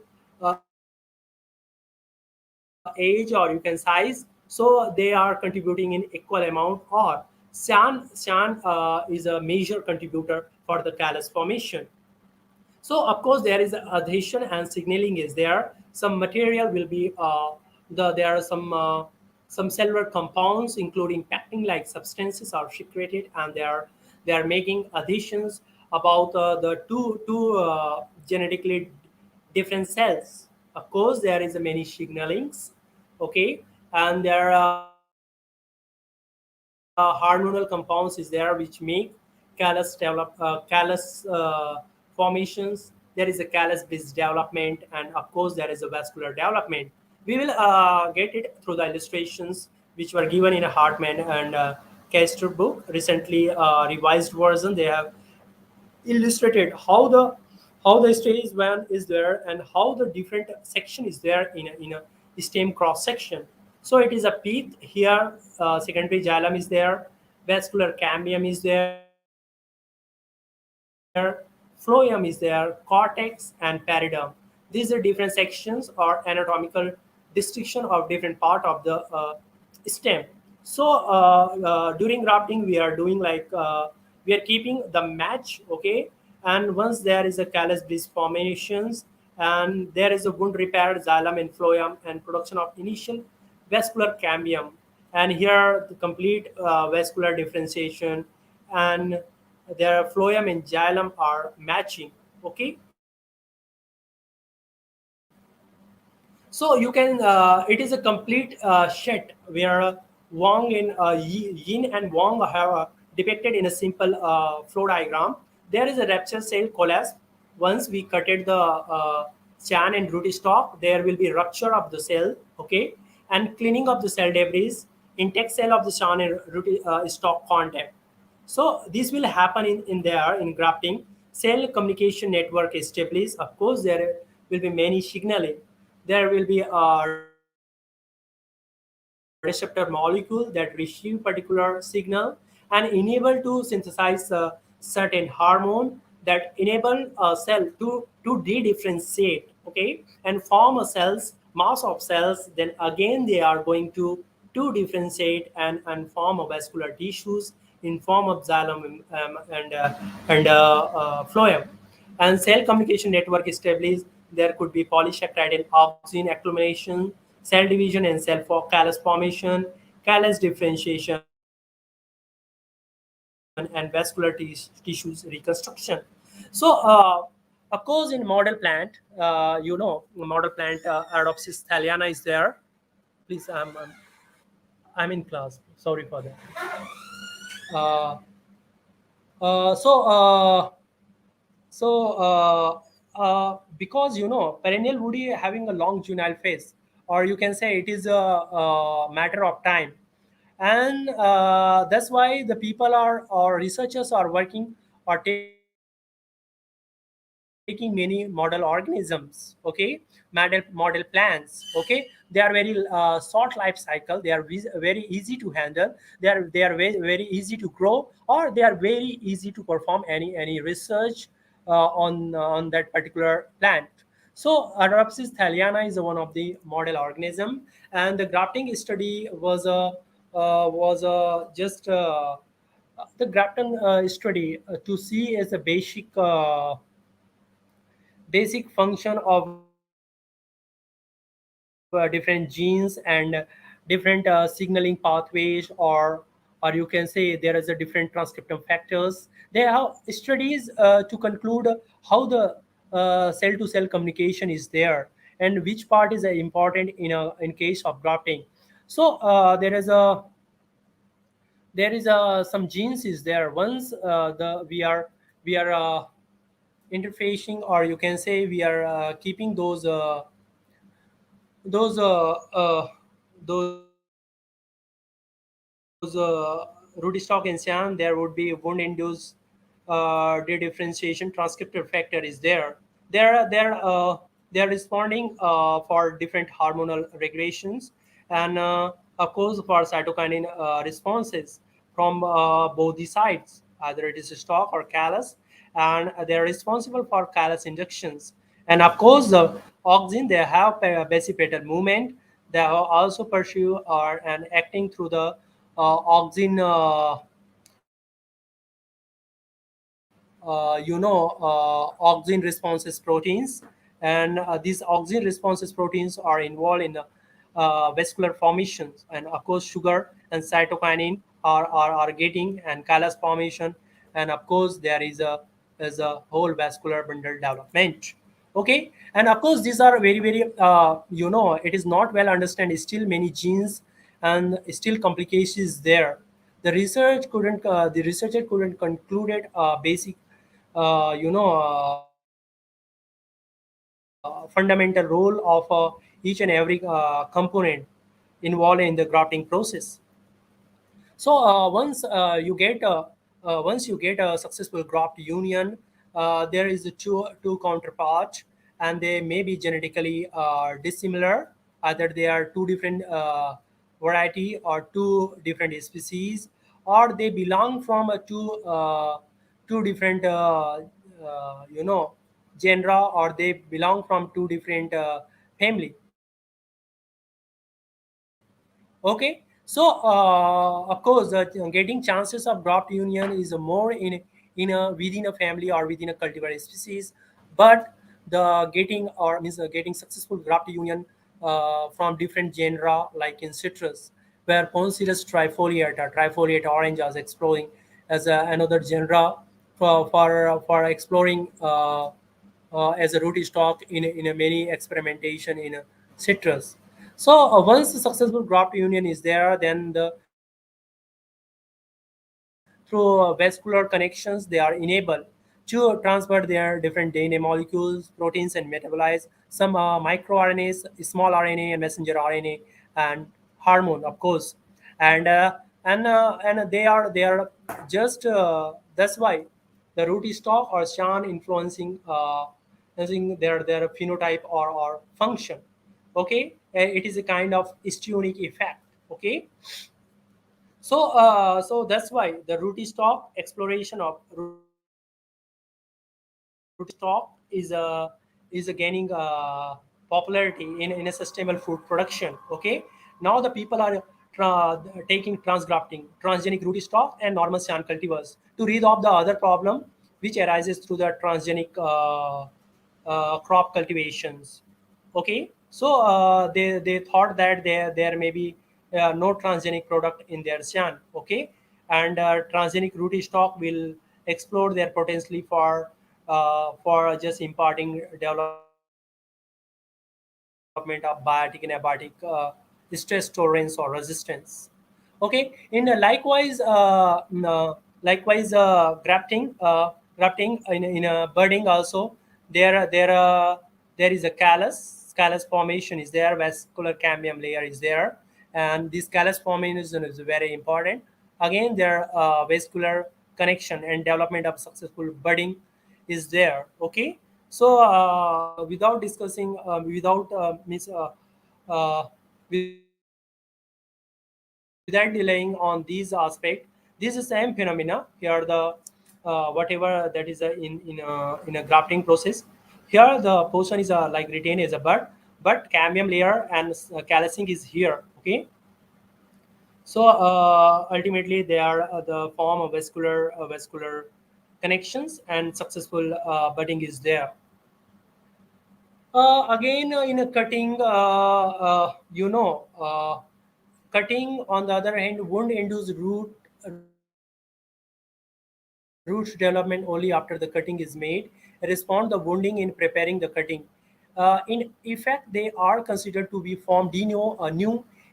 age, or you can size, so they are contributing in equal amount, or shan is a major contributor for the callus formation. So of course there is adhesion and signaling is there. Some material will be there are some cellular compounds including pectin like substances are secreted, and they are making adhesions about the two genetically different cells. Of course, there is a many signalings, okay, and there are hormonal compounds is there which make callus formations. There is a callus bridge development, and of course there is a vascular development. We will get it through the illustrations which were given in a Hartman and Kester book. Recently revised version, they have illustrated how the stage one is there and how the different section is there in a stem cross section. So it is a pith here, secondary xylem is there, vascular cambium is there, phloem is there, cortex and peridome. These are different sections or anatomical distinction of different part of the stem. So during grafting we are doing like we are keeping the match, okay, and once there is a callus bridge formations and there is a wound repair xylem and phloem and production of initial vascular cambium, and here the complete vascular differentiation, and their phloem and xylem are matching, okay. So you can, it is a complete shed where Wang and Yin and Wang have depicted in a simple flow diagram. There is a rupture cell collapse. Once we cutted the chan and root stock, there will be rupture of the cell, okay, and cleaning of the cell debris, intact cell of the chan and root stock contact. So this will happen in there in grafting. Cell communication network established. Of course, there will be many signaling. There will be a receptor molecule that receive particular signal and enable to synthesize certain hormone that enable a cell to de-differentiate, okay, and form a cells mass of cells. Then again they are going to differentiate and form a vascular tissues in form of xylem and phloem. And cell communication network established. There could be polysaccharide and auxin accumulation, cell division and cell for callus formation, callus differentiation, and vascular tissues reconstruction. So, of course, in model plant, model plant Aropsis thaliana is there. Please, I'm in class. Sorry for that. Uh, uh, so, uh, because perennial woody having a long juvenile phase, or you can say it is a matter of time, and that's why the people are or researchers are working or taking many model organisms, okay, model plants, okay. They are very short life cycle. They are very easy to handle. They are very easy to grow, or they are very easy to perform any research on that particular plant. So Arabsis thaliana is one of the model organism, and the grafting study was just the grafton study to see as a basic function of different genes and different signaling pathways, or you can say there is a different transcriptome factors. They have studies to conclude how the cell to cell communication is there and which part is important in case of grafting. So there is some genes is there. Once the we are interfacing, or you can say we are keeping those uh, uh, those root stock in SAN, there would be wound induced de-differentiation transcriptor factor is there. They're responding for different hormonal regulations, and of course for cytokinin responses from both the sides, either it is stalk or callus, and they're responsible for callus inductions. And of course, the auxin, they have basipetal movement. They have also pursue or and acting through the auxin auxin responses proteins, and these auxin responses proteins are involved in vascular formations, and of course sugar and cytokinin are getting and callus formation, and of course there is a whole vascular bundle development, Okay, and of course these are very very it is not well understand, still many genes and still complications there. The researcher couldn't concluded basic fundamental role of each and every component involved in the grafting process. So once you get a successful graft union, there is a two counterparts, and they may be genetically dissimilar. Either they are two different variety or two different species, or they belong from a two different genre, or they belong from two different family. Okay, so of course, getting chances of graft union is more in a within a family or within a cultivar species, but the getting or means getting successful graft union from different genera like in citrus, where Poncirus trifoliate orange is exploring as another genre for exploring as a root stock in a many experimentation in citrus. So once the successful graft union is there, then through vascular connections they are enabled to transfer their different DNA molecules, proteins, and metabolize some microRNAs, small RNA, and messenger RNA, and hormone, of course, and they are just that's why the root stock or shan influencing their phenotype or function. Okay, it is a kind of histrionic effect. Okay, so that's why the root stock exploration of root stock is gaining popularity in a sustainable food production. Okay, now the people are taking transgrafting transgenic root stock and normal sand cultivars to read off the other problem which arises through the transgenic crop cultivations. Okay, so they thought that there may be no transgenic product in their sand. Okay, and transgenic root stock will explore their potentially for just imparting development of biotic and abiotic stress tolerance or resistance. Okay, in likewise grafting in a budding also, there is a callus formation is there, vascular cambium layer is there, and this callus formation is very important. Again, their vascular connection and development of successful budding is there. Okay, so without discussing without means without delaying on these aspects, this is same phenomena here. The whatever that is in a grafting process, here the portion is like retained as a bud, but cambium layer and callusing is here. Okay, so ultimately they are the form of vascular connections and successful budding is there. Again, in a cutting, cutting on the other hand, wound induce roots development only after the cutting is made. Respond the wounding in preparing the cutting. In effect, they are considered to be formed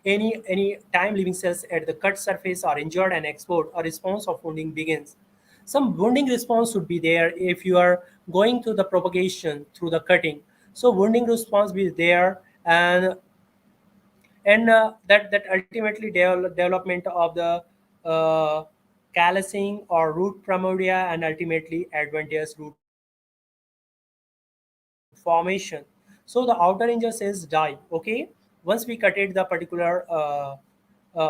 any time living cells at the cut surface are injured and export. A response of wounding begins. Some wounding response should be there if you are going through the propagation through the cutting. So wounding response be there, and that ultimately development of the uh, callousing or root primordia, and ultimately advantageous root formation. So the outer inner cells die. Okay, once we cutted the particular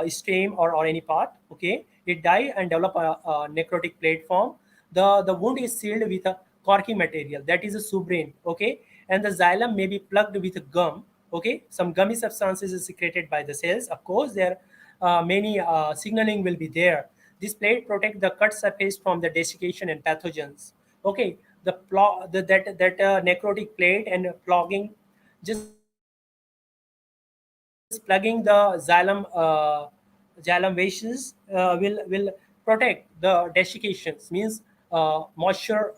stem or any part. Okay, it die and develop a necrotic plate form. The wound is sealed with a corky material, that is a subrain. Okay, and the xylem may be plugged with gum. Okay, some gummy substances is secreted by the cells. Of course, there many signaling will be there. This plate protect the cut surface from the desiccation and pathogens. Okay, that necrotic plate and plugging, just plugging the xylem vessels will protect the desiccations. Means moisture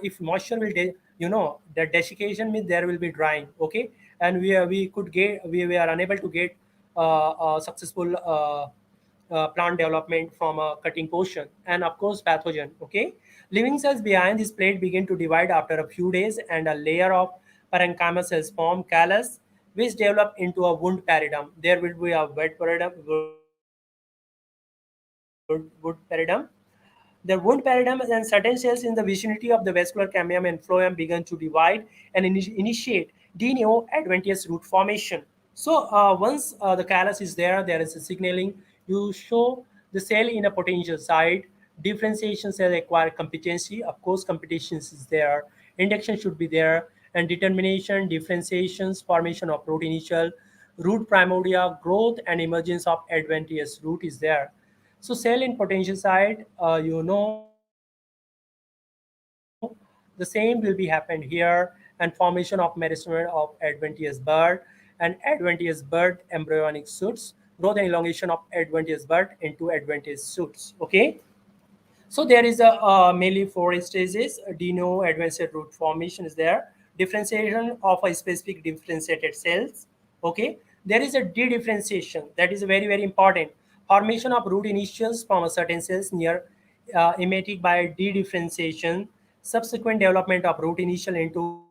if moisture will that desiccation means there will be drying. Okay, and we are unable to get successful plant development from a cutting portion. And of course pathogen. Okay, living cells behind this plate begin to divide after a few days, and a layer of parenchyma cells form callus, which develop into a wound paradigm. There will be a wet paradigm, wood paradigm. The wound paradigm and certain cells in the vicinity of the vascular cambium and phloem begin to divide and initiate de novo adventitious root formation. So once the callus is there, there is a signaling. You show the cell in a potential site. Differentiation cell acquire competency. Of course, competitions is there. Induction should be there, and determination, differentiations, formation of root initial, root primordia, growth and emergence of adventitious root is there. So cell in potential site, the same will be happened here, and formation of meristema of adventitious bird and adventitious bird embryonic suits, growth and elongation of adventitious bird into adventitious suits. Okay. So there is a mainly four stages. De novo advanced root formation is there. Differentiation of a specific differentiated cells. Okay. There is a de-differentiation that is very very important. Formation of root initials from a certain cells near emetic by de-differentiation. Subsequent development of root initial into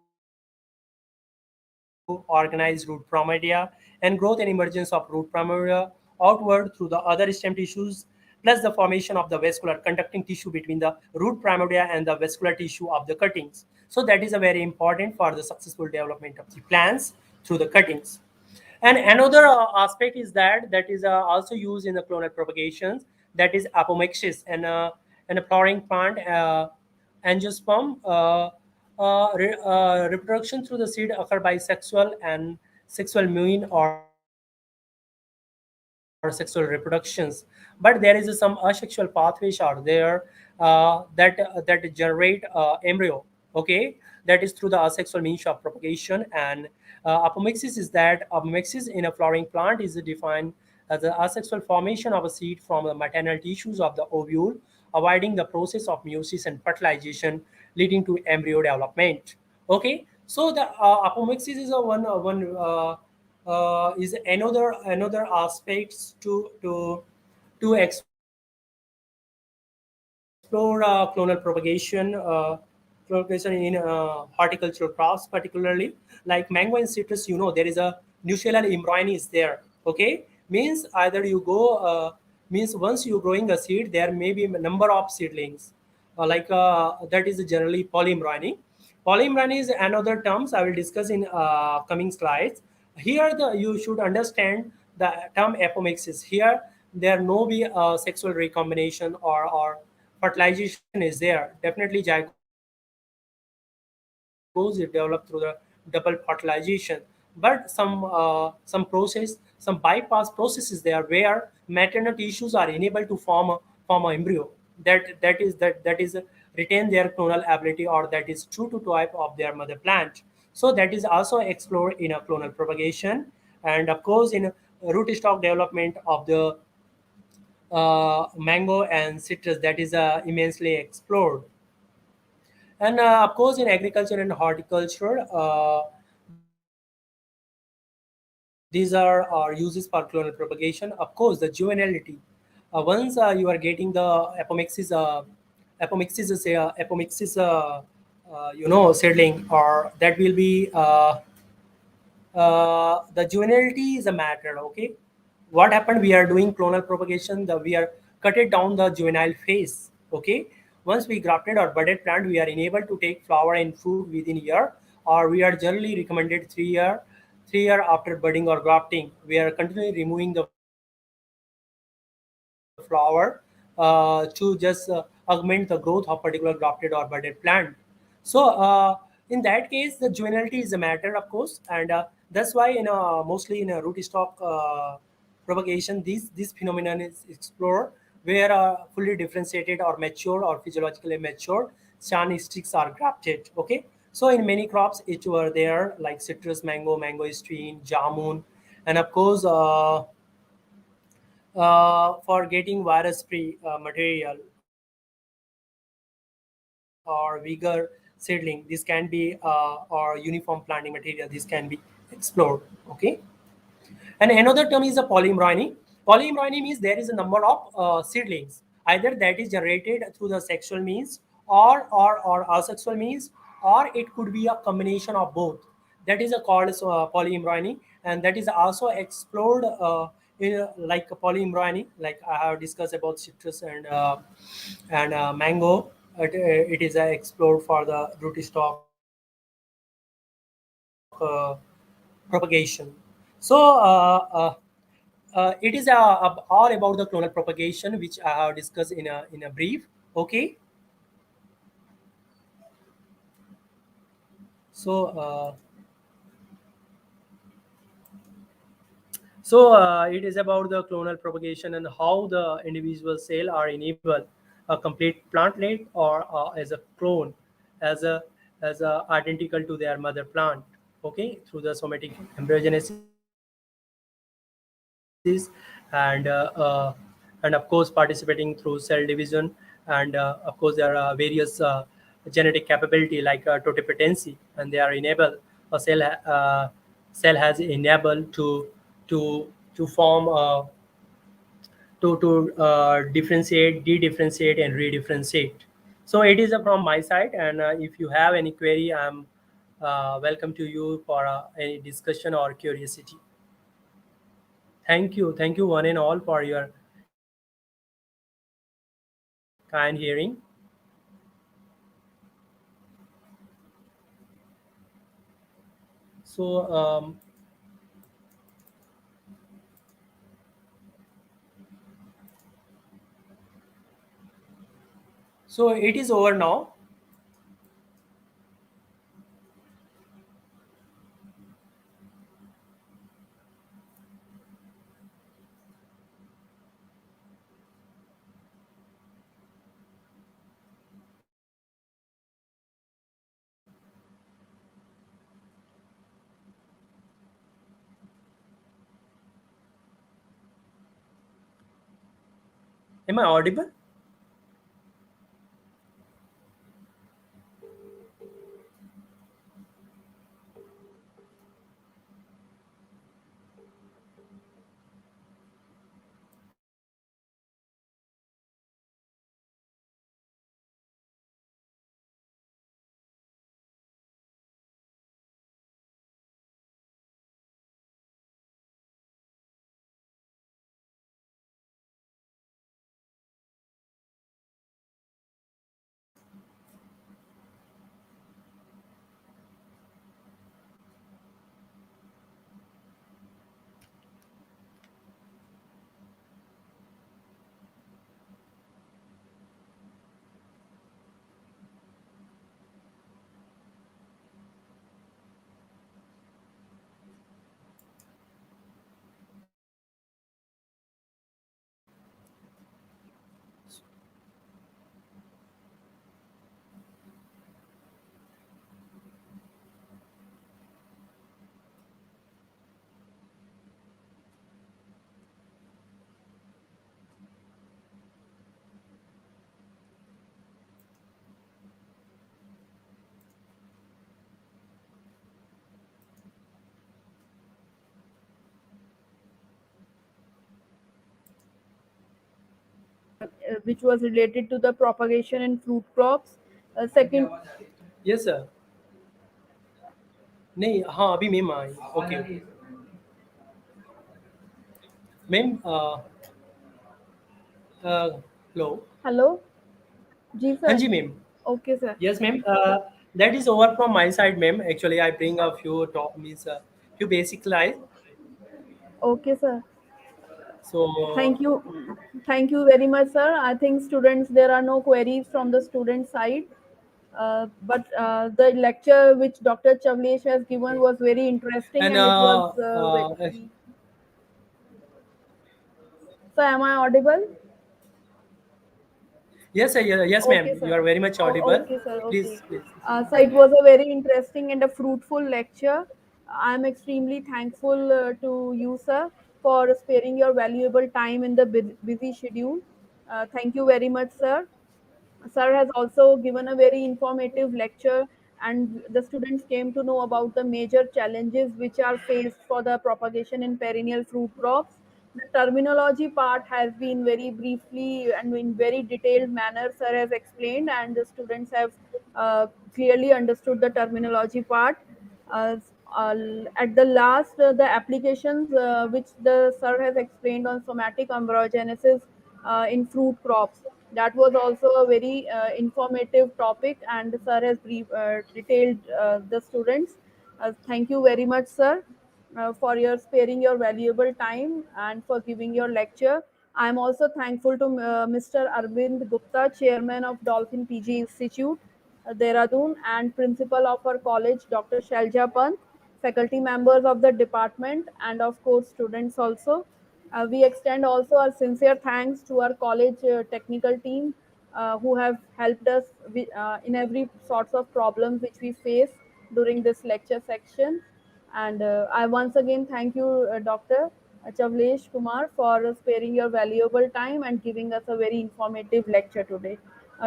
organized root primordia, and growth and emergence of root primordia outward through the other stem tissues, plus the formation of the vascular conducting tissue between the root primordia and the vascular tissue of the cuttings. So that is a very important for the successful development of the plants through the cuttings. And another aspect is that is also used in the clonal propagations, that is apomixis, and a flowering plant angiosperm. Reproduction through the seed occur by sexual mean or sexual reproductions, but there is some asexual pathways are there that generate embryo. Okay, that is through the asexual means of propagation. And apomixis is that apomixis in a flowering plant is defined as the asexual formation of a seed from the maternal tissues of the ovule, avoiding the process of meiosis and fertilization, leading to embryo development. Okay, so the apomixis is a one is another aspects to explore clonal propagation in horticultural crops, particularly like mango and citrus. There is a nucellal embryony is there. Okay, means either you go means once you growing a seed, there may be a number of seedlings, that is generally polyembryony. Polyembryony is another terms I will discuss in coming slides. Here the you should understand the term apomixis. Here there no be sexual recombination or fertilization is there. Definitely zygotes is developed through the double fertilization, but some process, some bypass process is there where maternal tissues are enabled to form a embryo that is retain their clonal ability, or that is true to type of their mother plant. So that is also explored in a clonal propagation. And of course in rootstock development of the mango and citrus, that is immensely explored. And of course, in agriculture and horticulture, these are uses for clonal propagation. Of course, the juvenility. Once you are getting the apomixis seedling, or that will be the juvenility is a matter. Okay, what happened? We are doing clonal propagation. We are cut it down the juvenile phase. Okay, once we grafted or budded plant, we are enabled to take flower and fruit within a year, or we are generally recommended 3 year. 3 year after budding or grafting, we are continually removing the flower to just augment the growth of particular grafted or budded plant. So in that case, the juvenility is a matter, of course, and that's why mostly in a rootstock propagation, this phenomenon is explored, where fully differentiated or mature or physiologically mature shan sticks are grafted. Okay, so in many crops which were there like citrus, mango, mangosteen, jamun, and of course for getting virus free material or vigor like seedling. This can be or uniform planting material. This can be explored. Okay. And another term is a polyembryony. Polyembryony means there is a number of seedlings, either that is generated through the sexual means or asexual means, or it could be a combination of both. That is a called polyembryony, and that is also explored in like a polyembryony, like I have discussed about citrus and mango. It is explored for the rootstock propagation. So it is all about the clonal propagation, which I have discussed in a brief. Okay, so it is about the clonal propagation and how the individual cell are enabled a complete plantlet or as a clone, as a identical to their mother plant. Okay, through the somatic embryogenesis and and of course participating through cell division, and of course there are various genetic capability like totipotency, and they are enable a cell has enabled to form to differentiate, de-differentiate, and redifferentiate. So it is from my side, and if you have any query, I'm welcome to you for any discussion or curiosity. Thank you one and all for your kind hearing. So so it is over now. Am I audible? which was related to the propagation in fruit crops. Second, Yes sir. नहीं हाँ अभी ma'am आई. Okay ma'am hello. hello, जी हाँ sir. Ji ma'am. Okay, sir. Yes, ma'am. That is over from my side, ma'am. Actually, I bring a few top means few basic slides. Okay, sir. So, Thank you. Thank you very much, sir. I think students, there are no queries from the student side. But the lecture which Dr. Chavlesh has given was very interesting and and it was very. So, am I audible? yes, sir, yes, Okay, ma'am. You sir. are very much Oh, audible. okay, sir. Okay. Please, please. So it was a very interesting and a fruitful lecture. I'm extremely thankful to you, sir, for sparing your valuable time in the busy schedule. Thank you very much, sir. Sir has also given a very informative lecture, and the students came to know about the major challenges which are faced for the propagation in perennial fruit crops. The terminology part has been very briefly and in very detailed manner sir has explained, and the students have clearly understood the terminology part. uh, at the last, the applications which the sir has explained on somatic embryogenesis in fruit crops, that was also a very informative topic, and sir has detailed the students. Thank you very much, sir, for your sparing your valuable time and for giving your lecture. I am also thankful to Mr. Arvind Gupta, Chairman of Dolphin PG Institute, Dehradun, and Principal of our college, Dr. Shalja Pant, faculty members of the department, and of course, students also. We extend also our sincere thanks to our college technical team who have helped us in every sorts of problems which we face during this lecture section. And I once again thank you, Dr. Chavlesh Kumar, for sparing your valuable time and giving us a very informative lecture today.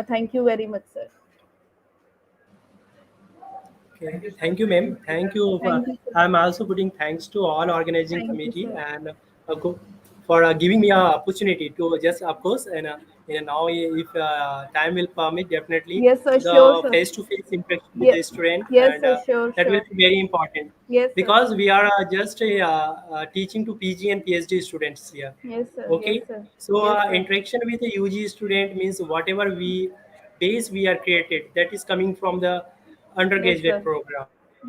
Thank you very much, sir. Okay, thank you, ma'am. Thank you. Thank you, sir. I'm also putting thanks to all organizing Thank you, committee sir. and for giving me a opportunity to just, of course, and now if time will permit, definitely Yes, sir. Sure, the sir. face-to-face interaction with Yes, the student, yes, and sir. Sure, that will sure. be very important Yes, sir. because we are just teaching to PG and PhD students here. Yes, sir. Yes, Okay, sir. so Yes, sir. interaction with the UG student means whatever we base we are created, that is coming from the Yes, undergraduate sir. program.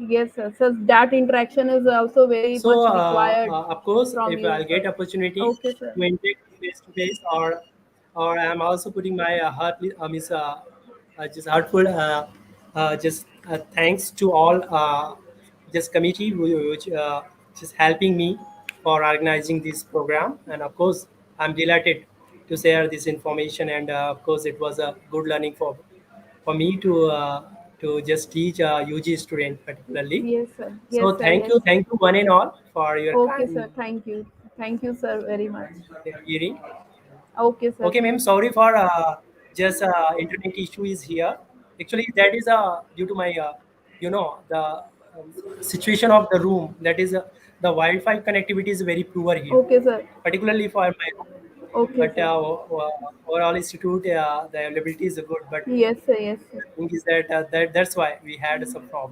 Yes, sir. So that interaction is also very So, much required of course, from if you, I'll get sir. opportunity Okay, sir. to interact face to face, or I'm also putting my heart, means just heartful, just thanks to all just committee which just helping me for organizing this program, and of course, I'm delighted to share this information, and of course, it was a good learning for me to just teach a UG student particularly. Yes, sir. Yes, So sir. Yes. thank you one and all for your Okay, kind sir. Thank you. Thank you, sir, very much. hearing. Okay, sir. Okay, ma'am. Sorry for just internet issue is here. Actually, that is due to my the situation of the room. That is the Wi-Fi connectivity is very poor here, Okay, sir. particularly for my room. Okay, But sir. overall institute, the availability is good. But Yes, sir. Yes, sir. the thing is that that's why we had some problem.